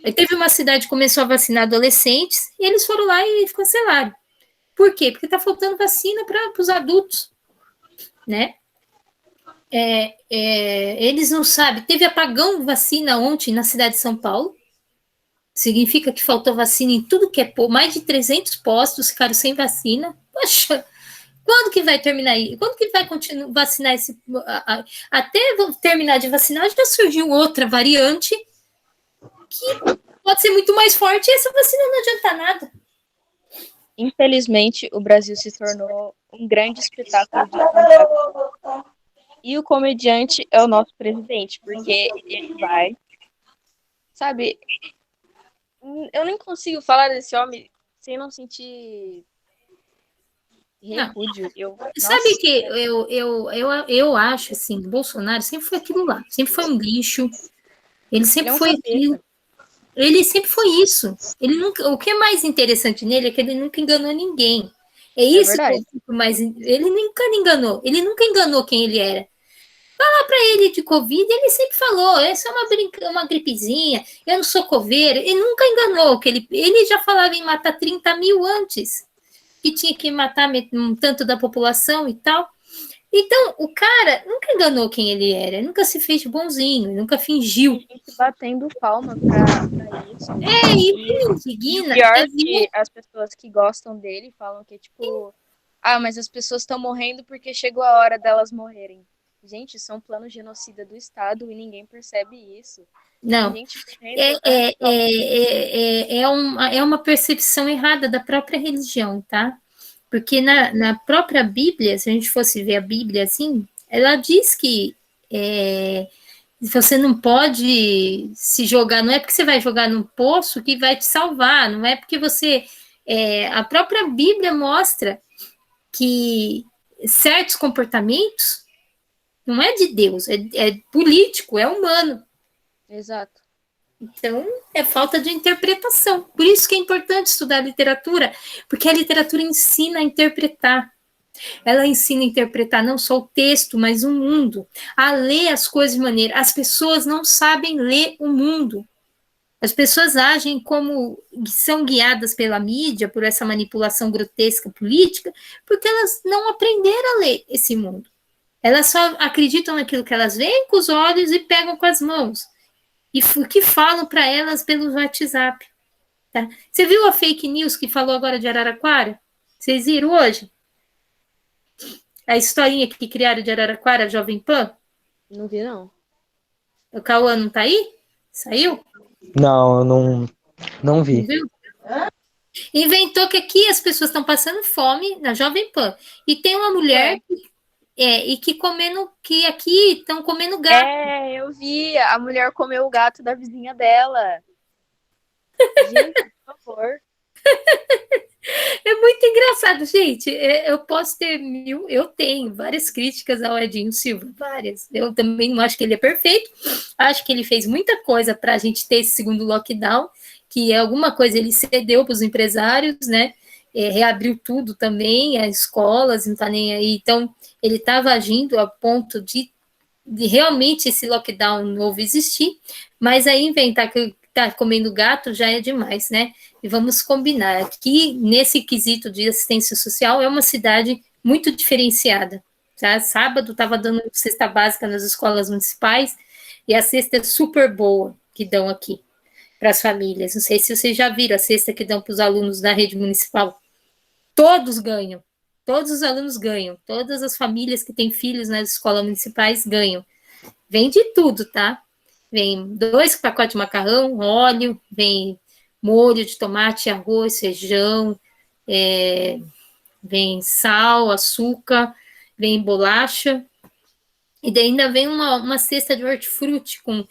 [SPEAKER 1] Aí teve uma cidade que começou a vacinar adolescentes e eles foram lá e cancelaram. Por quê? Porque está faltando vacina para os adultos, né? Eles não sabem. Teve apagão de vacina ontem na cidade de São Paulo. Significa que faltou vacina em tudo que é mais de 300 postos ficaram sem vacina. Poxa, quando que vai terminar aí? Quando que vai continuar vacinar esse? Até terminar de vacinar, já surgiu outra variante que pode ser muito mais forte e essa vacina não adianta nada.
[SPEAKER 3] Infelizmente, o Brasil se tornou um grande espetáculo de contato. E o comediante é o nosso presidente, porque ele vai... Sabe, eu nem consigo falar desse homem sem não sentir repúdio.
[SPEAKER 1] Sabe que eu acho, assim, o Bolsonaro sempre foi aquilo lá, sempre foi um lixo, ele sempre foi aquilo. Ele sempre foi isso. Ele nunca, o que é mais interessante nele é que ele nunca enganou ninguém. É isso que eu fico mais. Ele nunca enganou. Ele nunca enganou quem ele era. Falar para ele de Covid, ele sempre falou: essa é uma gripezinha, eu não sou coveiro. Ele nunca enganou. Ele já falava em matar 30 mil antes, que tinha que matar um tanto da população e tal. Então, o cara nunca enganou quem ele era, nunca se fez bonzinho, nunca fingiu.
[SPEAKER 3] A gente batendo palma pra isso.
[SPEAKER 1] E me indigna.
[SPEAKER 3] E pior que as pessoas que gostam dele falam que, tipo, mas as pessoas estão morrendo porque chegou a hora delas morrerem. Gente, isso é um plano genocida do Estado e ninguém percebe isso.
[SPEAKER 1] Não, é uma percepção errada da própria religião, tá? Porque na própria Bíblia, se a gente fosse ver a Bíblia assim, ela diz que você não pode se jogar, não é porque você vai jogar num poço que vai te salvar, não é porque você... a própria Bíblia mostra que certos comportamentos não é de Deus, é político, é humano.
[SPEAKER 3] Exato.
[SPEAKER 1] Então, é falta de interpretação. Por isso que é importante estudar literatura, porque a literatura ensina a interpretar. Ela ensina a interpretar não só o texto, mas o mundo, a ler as coisas de maneira. As pessoas não sabem ler o mundo. As pessoas agem como são guiadas pela mídia, por essa manipulação grotesca política, porque elas não aprenderam a ler esse mundo. Elas só acreditam naquilo que elas veem com os olhos e pegam com as mãos. E o que falam para elas pelo WhatsApp. Tá? Você viu a fake news que falou agora de Araraquara? Vocês viram hoje? A historinha que criaram de Araraquara, Jovem Pan?
[SPEAKER 3] Não vi, não.
[SPEAKER 1] O Cauã não tá aí? Saiu?
[SPEAKER 2] Não, eu não
[SPEAKER 1] Não
[SPEAKER 2] vi.
[SPEAKER 1] viu? Inventou que aqui as pessoas estão passando fome na Jovem Pan. E tem uma mulher e que aqui estão comendo gato.
[SPEAKER 3] Eu vi. A mulher comeu o gato da vizinha dela. Gente, por favor.
[SPEAKER 1] É muito engraçado, gente. Eu posso ter eu tenho várias críticas ao Edinho Silva, várias. Eu também não acho que ele é perfeito. Acho que ele fez muita coisa para a gente ter esse segundo lockdown, que é alguma coisa ele cedeu para os empresários, né? Reabriu tudo também, as escolas, não tá nem aí. Então, ele estava agindo a ponto de realmente esse lockdown novo existir, mas aí inventar que tá comendo gato já é demais, né? E vamos combinar que nesse quesito de assistência social é uma cidade muito diferenciada. Tá? Sábado estava dando cesta básica nas escolas municipais e a cesta é super boa que dão aqui para as famílias. Não sei se vocês já viram a cesta que dão para os alunos da rede municipal. Todos ganham. Todos os alunos ganham. Todas as famílias que têm filhos nas escolas municipais ganham. Vem de tudo, tá? Vem 2 pacotes de macarrão, óleo, vem molho de tomate, arroz, feijão, vem sal, açúcar, vem bolacha, e daí ainda vem uma cesta de hortifruti com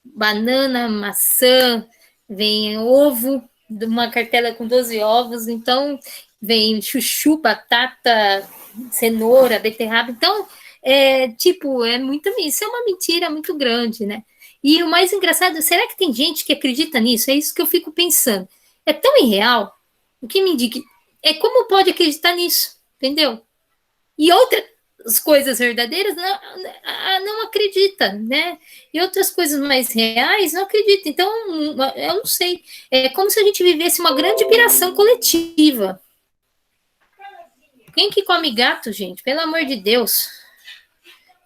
[SPEAKER 1] banana, maçã, vem ovo, uma cartela com 12 ovos, então vem chuchu, batata, cenoura, beterraba, então isso é uma mentira muito grande, né? E o mais engraçado, será que tem gente que acredita nisso? É isso que eu fico pensando. É tão irreal, o que me indica é como pode acreditar nisso, entendeu? E outras coisas verdadeiras não acredita, né? E outras coisas mais reais não acredita. Então, eu não sei. É como se a gente vivesse uma grande piração coletiva. Quem que come gato, gente? Pelo amor de Deus.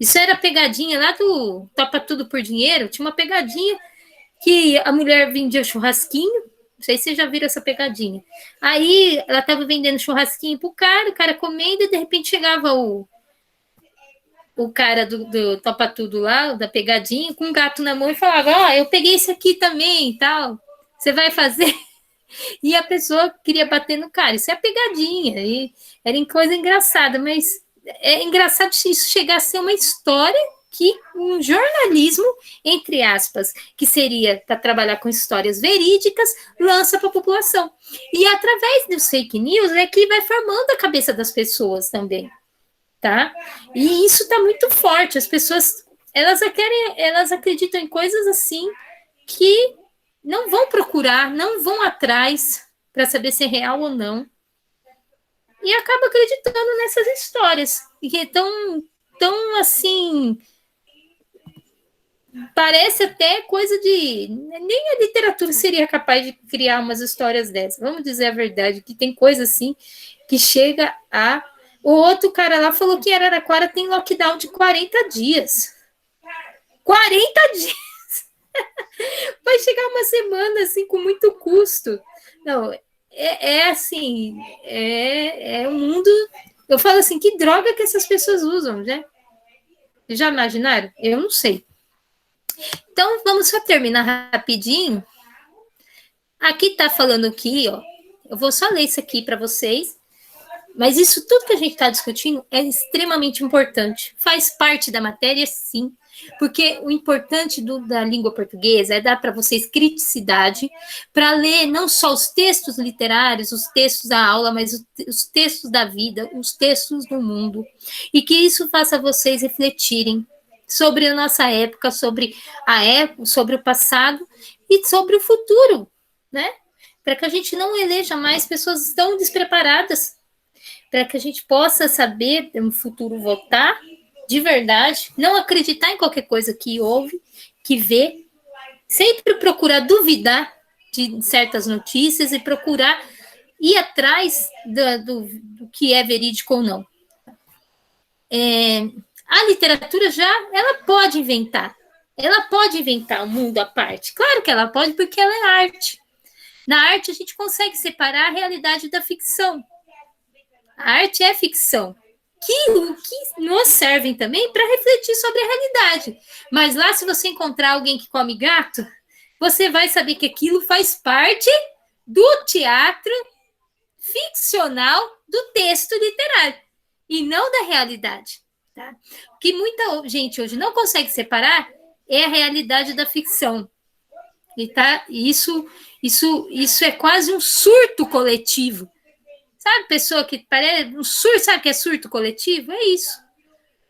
[SPEAKER 1] Isso era pegadinha lá do Topa Tudo por Dinheiro. Tinha uma pegadinha que a mulher vendia churrasquinho. Não sei se vocês já viram essa pegadinha. Aí ela estava vendendo churrasquinho pro cara, o cara comendo, e de repente chegava o cara do Topa Tudo lá, da pegadinha, com um gato na mão e falava: eu peguei esse aqui também e tal. Você vai fazer? E a pessoa queria bater no cara. Isso é pegadinha. E era coisa engraçada, mas é engraçado se isso chegar a ser uma história que um jornalismo, entre aspas, que seria para trabalhar com histórias verídicas, lança para a população. E através dos fake news é que vai formando a cabeça das pessoas também, tá? E isso está muito forte. As pessoas, elas acreditam em coisas assim que não vão procurar, não vão atrás para saber se é real ou não. E acaba acreditando nessas histórias, que é tão assim, parece até coisa de... Nem a literatura seria capaz de criar umas histórias dessas. Vamos dizer a verdade, que tem coisa assim que chega a... O outro cara lá falou que Araraquara tem lockdown de 40 dias. 40 dias! Vai chegar uma semana assim com muito custo. Não, assim, é um mundo... Eu falo assim, que droga que essas pessoas usam, né? Já imaginaram? Eu não sei. Então, vamos só terminar rapidinho. Aqui tá falando aqui, ó. Eu vou só ler isso aqui para vocês. Mas isso tudo que a gente está discutindo é extremamente importante. Faz parte da matéria, sim. Porque o importante da língua portuguesa é dar para vocês criticidade para ler não só os textos literários, os textos da aula, mas os textos da vida, os textos do mundo. E que isso faça vocês refletirem sobre a nossa época, sobre sobre o passado e sobre o futuro, né? Para que a gente não eleja mais pessoas tão despreparadas. para que a gente possa saber no futuro votar de verdade, não acreditar em qualquer coisa que ouve, que vê, sempre procurar duvidar de certas notícias e procurar ir atrás do que é verídico ou não. A literatura ela pode inventar um mundo à parte. Claro que ela pode, porque ela é arte. Na arte, a gente consegue separar a realidade da ficção. A arte é ficção, que nos servem também para refletir sobre a realidade. Mas lá, se você encontrar alguém que come gato, você vai saber que aquilo faz parte do teatro ficcional do texto literário, e não da realidade. Tá? O que muita gente hoje não consegue separar é a realidade da ficção. Isso é quase um surto coletivo. Sabe, pessoa que parece um surto, sabe o que é surto coletivo? É isso.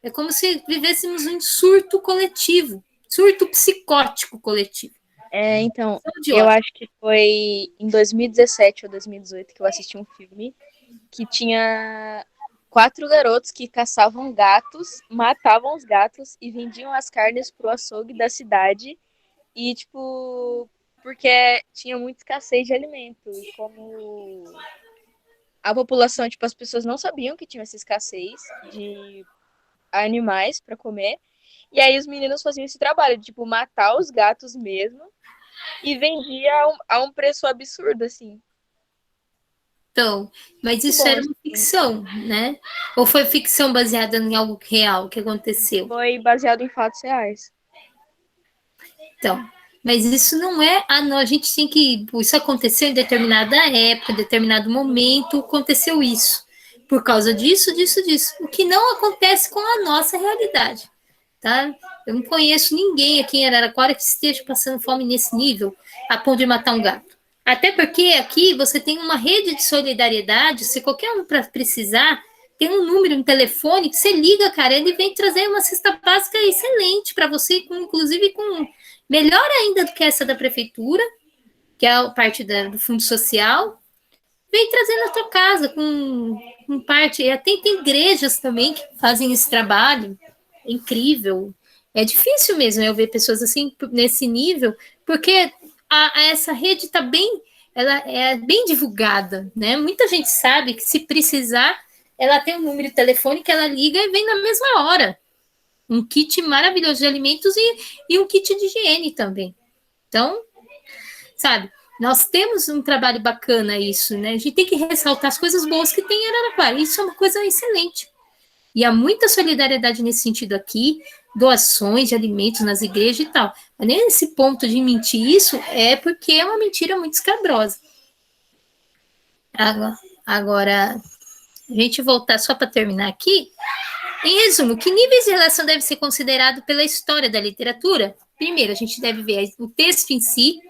[SPEAKER 1] É como se vivêssemos um surto coletivo, surto psicótico coletivo.
[SPEAKER 3] Então, eu acho que foi em 2017 ou 2018 que eu assisti um filme que tinha 4 garotos que caçavam gatos, matavam os gatos e vendiam as carnes pro açougue da cidade. E, tipo, porque tinha muita escassez de alimento. E como a população, tipo, as pessoas não sabiam que tinha essa escassez de animais para comer. E aí os meninos faziam esse trabalho de, tipo, matar os gatos mesmo e vendia a um preço absurdo, assim.
[SPEAKER 1] Então, mas isso era uma ficção, né? Ou foi ficção baseada em algo real que aconteceu?
[SPEAKER 3] Foi baseado em fatos reais.
[SPEAKER 1] Então, mas isso não é... a gente tem que... Isso aconteceu em determinada época, em determinado momento, aconteceu isso. Por causa disso. O que não acontece com a nossa realidade, tá? Eu não conheço ninguém aqui em Araraquara que esteja passando fome nesse nível, a ponto de matar um gato. Até porque aqui você tem uma rede de solidariedade, se qualquer um precisar, tem um número, um telefone, que você liga, cara, ele vem trazer uma cesta básica excelente para você, inclusive com melhor ainda do que essa da prefeitura, que é a parte do fundo social, vem trazer na tua casa com parte, tem igrejas também que fazem esse trabalho, é incrível. É difícil mesmo eu ver pessoas assim nesse nível, porque essa rede está ela é bem divulgada, né? Muita gente sabe que se precisar, ela tem um número de telefone que ela liga e vem na mesma hora. Um kit maravilhoso de alimentos e um kit de higiene também. Então, sabe, nós temos um trabalho bacana isso, né? A gente tem que ressaltar as coisas boas que tem em Araraquara. Isso é uma coisa excelente. E há muita solidariedade nesse sentido aqui, doações de alimentos nas igrejas e tal. Mas nesse ponto de mentir isso é porque é uma mentira muito escabrosa. Agora, a gente voltar só para terminar aqui. Em resumo, que níveis de relação deve ser considerado pela história da literatura? Primeiro, a gente deve ver o texto em si,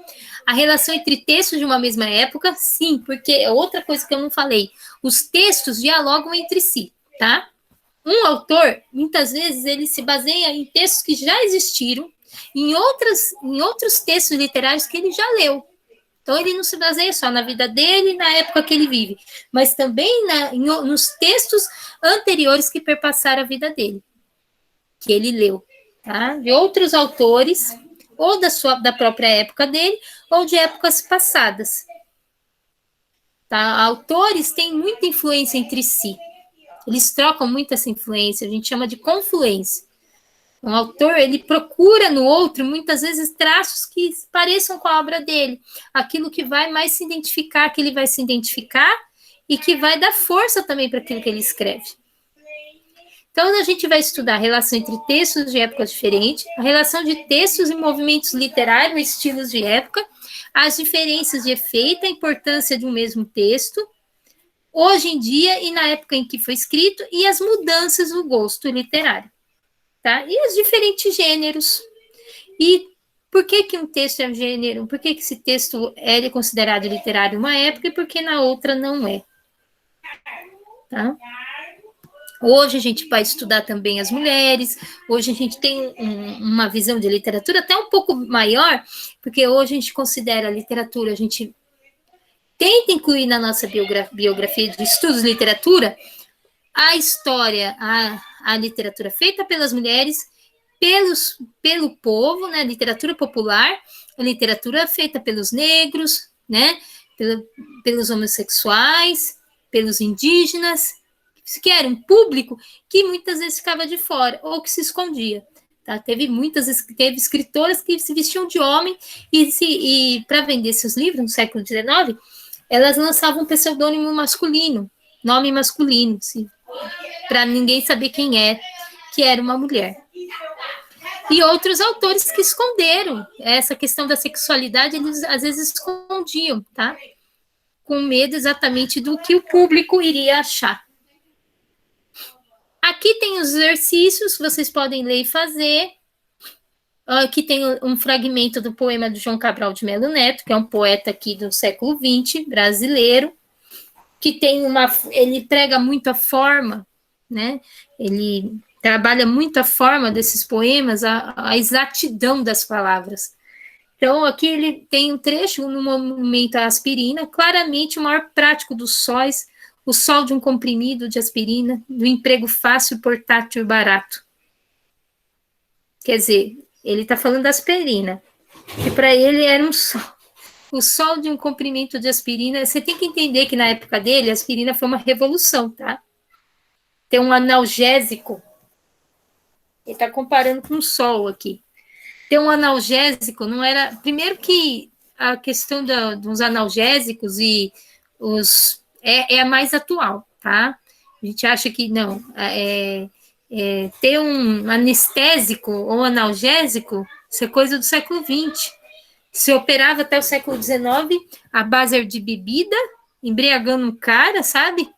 [SPEAKER 1] a relação entre textos de uma mesma época, sim, porque é outra coisa que eu não falei. Os textos dialogam entre si, tá? Um autor, muitas vezes, ele se baseia em textos que já existiram, em outros textos literários que ele já leu. Então, ele não se baseia só na vida dele e na época que ele vive, mas também nos textos anteriores que perpassaram a vida dele, que ele leu, tá? De outros autores, ou da própria época dele, ou de épocas passadas. Tá? Autores têm muita influência entre si. Eles trocam muito essa influência, a gente chama de confluência. Um autor, ele procura no outro, muitas vezes, traços que pareçam com a obra dele. Aquilo que vai mais se identificar, que ele vai se identificar e que vai dar força também para aquilo que ele escreve. Então, a gente vai estudar a relação entre textos de épocas diferentes, a relação de textos e movimentos literários, estilos de época, as diferenças de efeito, a importância de um mesmo texto, hoje em dia e na época em que foi escrito, e as mudanças no gosto literário. Tá? E os diferentes gêneros. E por que um texto é um gênero? Por que esse texto é considerado literário em uma época e por que na outra não é? Tá? Hoje a gente vai estudar também as mulheres, hoje a gente tem uma visão de literatura até um pouco maior, porque hoje a gente considera a literatura, a gente tenta incluir na nossa biografia de estudos de literatura a história, a literatura feita pelas mulheres, pelo povo, né? Literatura popular, a literatura feita pelos negros, né? Pelos homossexuais, pelos indígenas, que era um público que muitas vezes ficava de fora ou que se escondia. Tá? Teve escritoras que se vestiam de homem e para vender seus livros no século XIX, elas lançavam um pseudônimo masculino, nome masculino, assim, para ninguém saber quem é, que era uma mulher. E outros autores que esconderam essa questão da sexualidade, eles às vezes escondiam, tá? Com medo exatamente do que o público iria achar. Aqui tem os exercícios que vocês podem ler e fazer. Aqui tem um fragmento do poema do João Cabral de Melo Neto, que é um poeta aqui do século XX, brasileiro, que ele prega muito a forma, né? Ele trabalha muito a forma desses poemas, a exatidão das palavras. Então, aqui ele tem um trecho no momento a aspirina, claramente o maior prático dos sóis, o sol de um comprimido de aspirina, do emprego fácil, portátil e barato. Quer dizer, ele está falando da aspirina, que para ele era um sol. O sol de um comprimento de aspirina, você tem que entender que na época dele, a aspirina foi uma revolução, tá? Tem um analgésico, ele está comparando com o sol aqui. Tem um analgésico, não era... Primeiro que a questão dos analgésicos e os... É a mais atual, tá? A gente acha que não. Ter um anestésico ou analgésico, isso é coisa do século XX. Se operava até o século XIX a base de bebida, embriagando um cara, sabe?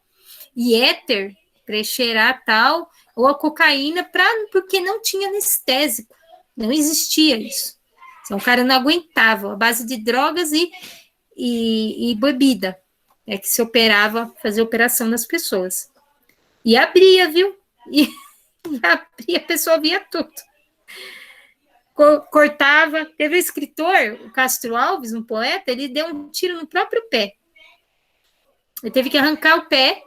[SPEAKER 1] E éter, para cheirar tal, ou a cocaína, porque não tinha anestésico. Não existia isso. Então, o cara não aguentava. A base de drogas e bebida é que se operava, fazia operação nas pessoas. E abria, viu? E abria, a pessoa via tudo. Cortava. Teve um escritor, o Castro Alves, um poeta, ele deu um tiro no próprio pé. Ele teve que arrancar o pé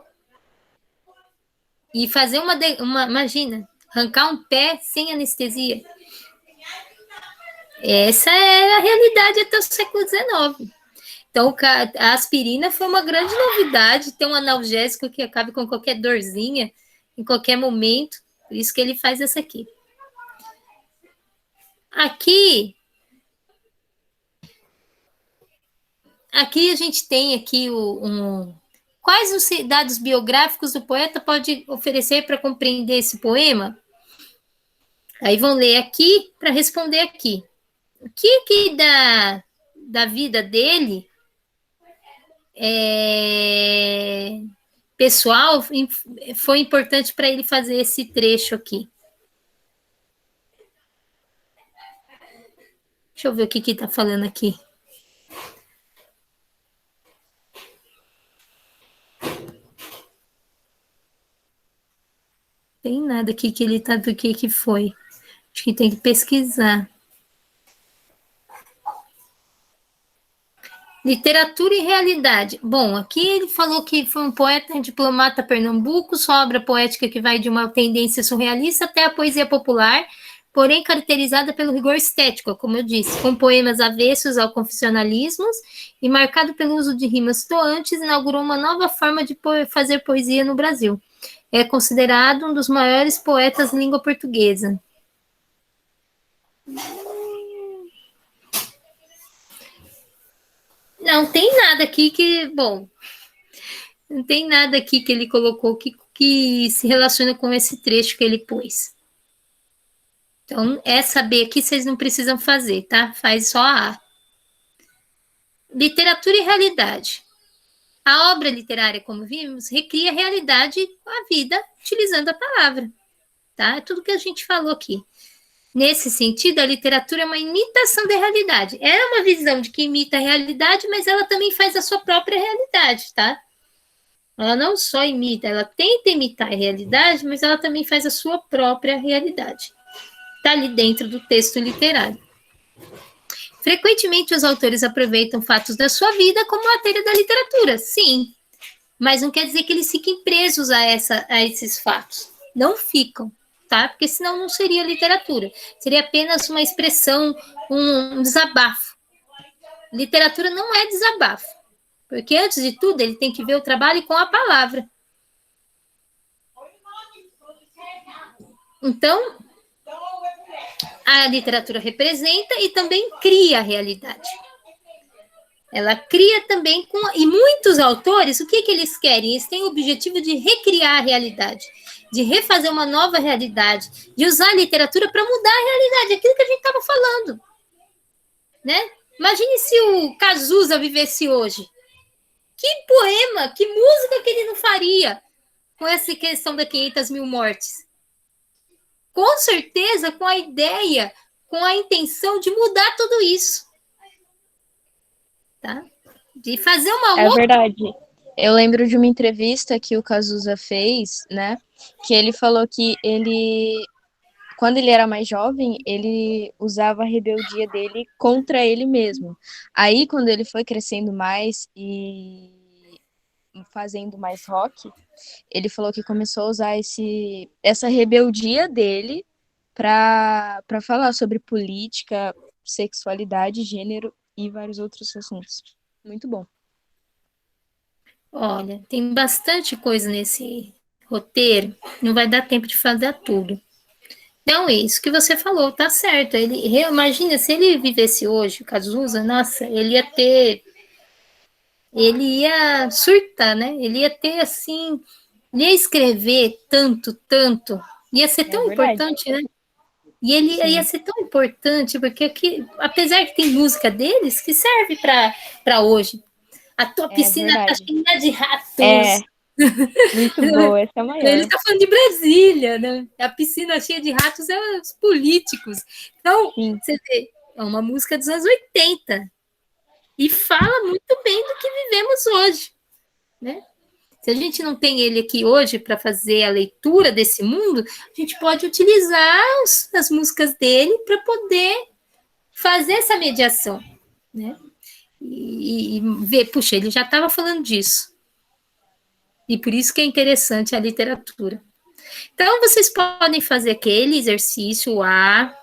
[SPEAKER 1] e fazer imagina, arrancar um pé sem anestesia. Essa é a realidade até o século XIX. Então, a aspirina foi uma grande novidade, ter um analgésico que acabe com qualquer dorzinha, em qualquer momento. Por isso que ele faz essa aqui. Aqui a gente tem aqui quais os dados biográficos o poeta pode oferecer para compreender esse poema? Aí vão ler aqui para responder aqui. O que da vida dele pessoal foi importante para ele fazer esse trecho aqui? Deixa eu ver o que está falando aqui. Tem nada aqui que ele tá do que foi. Acho que tem que pesquisar. Literatura e realidade. Bom, aqui ele falou que foi um poeta, diplomata pernambuco, sua obra poética que vai de uma tendência surrealista até a poesia popular, porém caracterizada pelo rigor estético, como eu disse, com poemas avessos ao confessionalismo e marcado pelo uso de rimas soantes, inaugurou uma nova forma de fazer poesia no Brasil. É considerado um dos maiores poetas de língua portuguesa. Não tem nada aqui não tem nada aqui que ele colocou que se relaciona com esse trecho que ele pôs. Então, saber aqui, vocês não precisam fazer, tá? Faz só a. Literatura e realidade. A obra literária, como vimos, recria a realidade com a vida, utilizando a palavra, tá? É tudo que a gente falou aqui. Nesse sentido, a literatura é uma imitação da realidade. É uma visão de que imita a realidade, mas ela também faz a sua própria realidade, tá? Ela não só imita, ela tenta imitar a realidade, mas ela também faz a sua própria realidade. Está ali dentro do texto literário. Frequentemente, os autores aproveitam fatos da sua vida como matéria da literatura. Sim, mas não quer dizer que eles fiquem presos a esses fatos. Não ficam, tá? Porque senão não seria literatura. Seria apenas uma expressão, um desabafo. Literatura não é desabafo, porque antes de tudo ele tem que ver o trabalho com a palavra. Então, a literatura representa e também cria a realidade. Ela cria também e muitos autores, o que eles querem? Eles têm o objetivo de recriar a realidade, de refazer uma nova realidade, de usar a literatura para mudar a realidade, aquilo que a gente estava falando, né? Imagine se o Cazuza vivesse hoje. Que poema, que música que ele não faria com essa questão das 500 mil mortes? Com certeza, com a ideia, com a intenção de mudar tudo isso. Tá? De fazer uma
[SPEAKER 3] É
[SPEAKER 1] outra...
[SPEAKER 3] verdade. Eu lembro de uma entrevista que o Cazuza fez, né? Que ele falou que quando ele era mais jovem, ele usava a rebeldia dele contra ele mesmo. Aí, quando ele foi crescendo mais e fazendo mais rock, ele falou que começou a usar essa rebeldia dele para falar sobre política, sexualidade, gênero e vários outros assuntos. Muito bom.
[SPEAKER 1] Olha, tem bastante coisa nesse roteiro, não vai dar tempo de fazer tudo. Então, isso que você falou, tá certo. Imagina, se ele vivesse hoje, o Cazuza, nossa, ele ia surtar, né? Ele ia ter, assim, ele ia escrever tanto, ia ser tão importante, né? E ele ia ser tão importante, porque aqui, apesar que tem música deles que serve para hoje. A tua piscina tá cheia de ratos.
[SPEAKER 3] Muito boa, essa é a maior.
[SPEAKER 1] Ele tá falando de Brasília, né? A piscina cheia de ratos é os políticos. Então, você vê, é uma música dos anos 80. E fala muito bem do que vivemos hoje, né? Se a gente não tem ele aqui hoje para fazer a leitura desse mundo, a gente pode utilizar as músicas dele para poder fazer essa mediação, né? E ver, puxa, ele já estava falando disso. E por isso que é interessante a literatura. Então, vocês podem fazer aquele exercício A.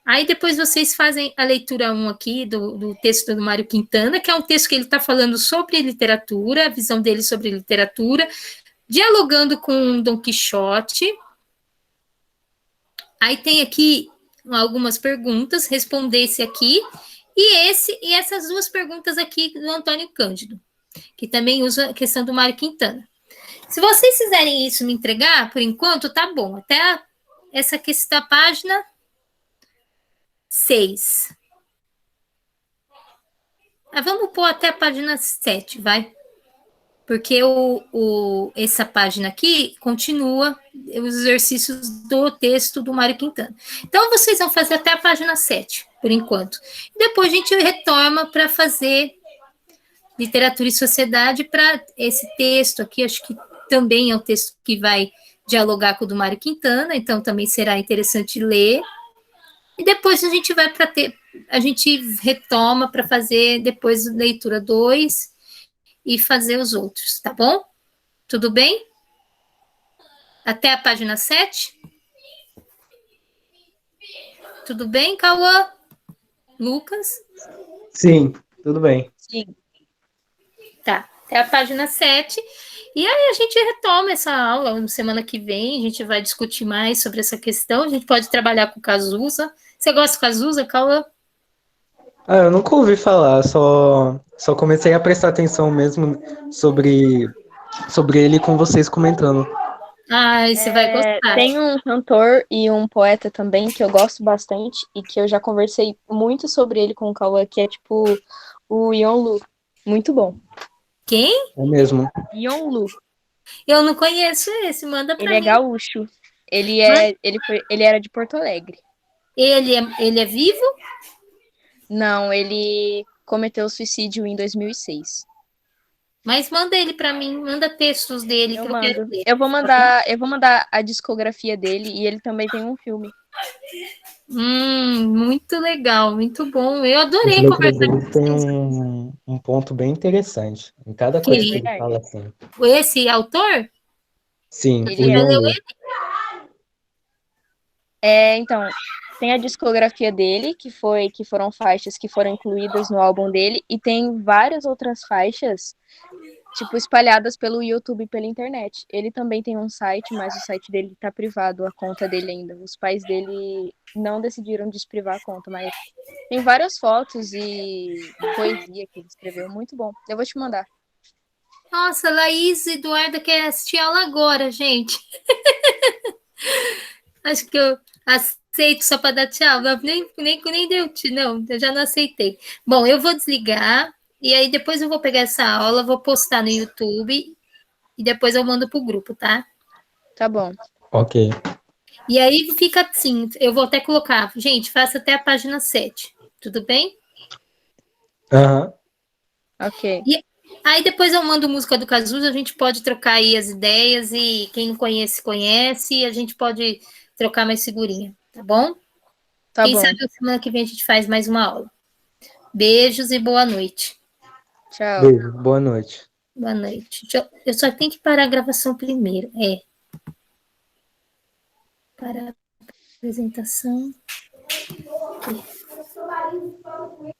[SPEAKER 1] Aí depois vocês fazem a leitura 1 aqui do texto do Mário Quintana, que é um texto que ele está falando sobre literatura, a visão dele sobre literatura, dialogando com Dom Quixote. Aí tem aqui algumas perguntas, responder esse aqui, e essas duas perguntas aqui do Antônio Cândido, que também usa a questão do Mário Quintana. Se vocês fizerem isso me entregar, por enquanto, tá bom. Até essa questão da página 6. Vamos pôr até a página 7, vai? Porque essa página aqui continua os exercícios do texto do Mário Quintana. Então, vocês vão fazer até a página 7, por enquanto. Depois a gente retoma para fazer literatura e sociedade para esse texto aqui. Acho que também é um texto que vai dialogar com o do Mário Quintana, então também será interessante ler. E depois a gente vai a gente retoma para fazer depois leitura 2 e fazer os outros, tá bom? Tudo bem? Até a página 7? Tudo bem, Cauã? Lucas?
[SPEAKER 2] Sim, tudo bem.
[SPEAKER 3] Sim.
[SPEAKER 1] Tá, até a página 7. E aí a gente retoma essa aula na semana que vem, a gente vai discutir mais sobre essa questão, a gente pode trabalhar com o Cazuza. Você gosta do Cazuza, Cauã?
[SPEAKER 2] Eu nunca ouvi falar, só comecei a prestar atenção mesmo sobre ele com vocês comentando.
[SPEAKER 1] Você vai gostar.
[SPEAKER 3] Tem um cantor e um poeta também que eu gosto bastante e que eu já conversei muito sobre ele com o Cauã, que é tipo o Yonlu. Muito bom.
[SPEAKER 1] Quem?
[SPEAKER 2] É mesmo.
[SPEAKER 3] Yonlu.
[SPEAKER 1] Eu não conheço esse, manda pra mim.
[SPEAKER 3] Ele é gaúcho. Ele era de Porto Alegre.
[SPEAKER 1] Ele é vivo?
[SPEAKER 3] Não, ele cometeu suicídio em 2006.
[SPEAKER 1] Mas manda ele para mim, manda textos dele que eu quero ler.
[SPEAKER 3] Eu vou mandar a discografia dele e ele também tem um filme.
[SPEAKER 1] Muito legal, muito bom. Eu adorei conversar com
[SPEAKER 2] vocês. Tem um ponto bem interessante. Em cada coisa que ele fala assim.
[SPEAKER 1] Esse autor?
[SPEAKER 2] Sim,
[SPEAKER 3] Ele
[SPEAKER 2] o
[SPEAKER 3] é.
[SPEAKER 2] Yun Lee.
[SPEAKER 3] Então, tem a discografia dele, que foram faixas que foram incluídas no álbum dele, e tem várias outras faixas, tipo, espalhadas pelo YouTube e pela internet. Ele também tem um site, mas o site dele tá privado, a conta dele ainda. Os pais dele não decidiram desprivar a conta, mas tem várias fotos e poesia que ele escreveu, muito bom. Eu vou te mandar.
[SPEAKER 1] Nossa, Laís Eduarda quer assistir aula agora, gente. Acho que eu aceito só para dar tchau. Não, nem deu não, eu já não aceitei. Bom, eu vou desligar e aí depois eu vou pegar essa aula, vou postar no YouTube e depois eu mando pro grupo, tá?
[SPEAKER 3] Tá bom.
[SPEAKER 2] Ok.
[SPEAKER 1] E aí fica assim, eu vou até colocar, gente, faça até a página 7, tudo bem?
[SPEAKER 2] Aham.
[SPEAKER 3] Ok.
[SPEAKER 1] E aí depois eu mando música do Cazuza, a gente pode trocar aí as ideias e quem não conhece, conhece, e a gente pode trocar mais figurinha, tá bom?
[SPEAKER 3] Tá
[SPEAKER 1] Quem
[SPEAKER 3] bom.
[SPEAKER 1] sabe semana que vem a gente faz mais uma aula. Beijos e boa noite.
[SPEAKER 3] Tchau.
[SPEAKER 2] Beijo, boa noite.
[SPEAKER 1] Boa noite. Eu só tenho que parar a gravação primeiro. Parar a apresentação.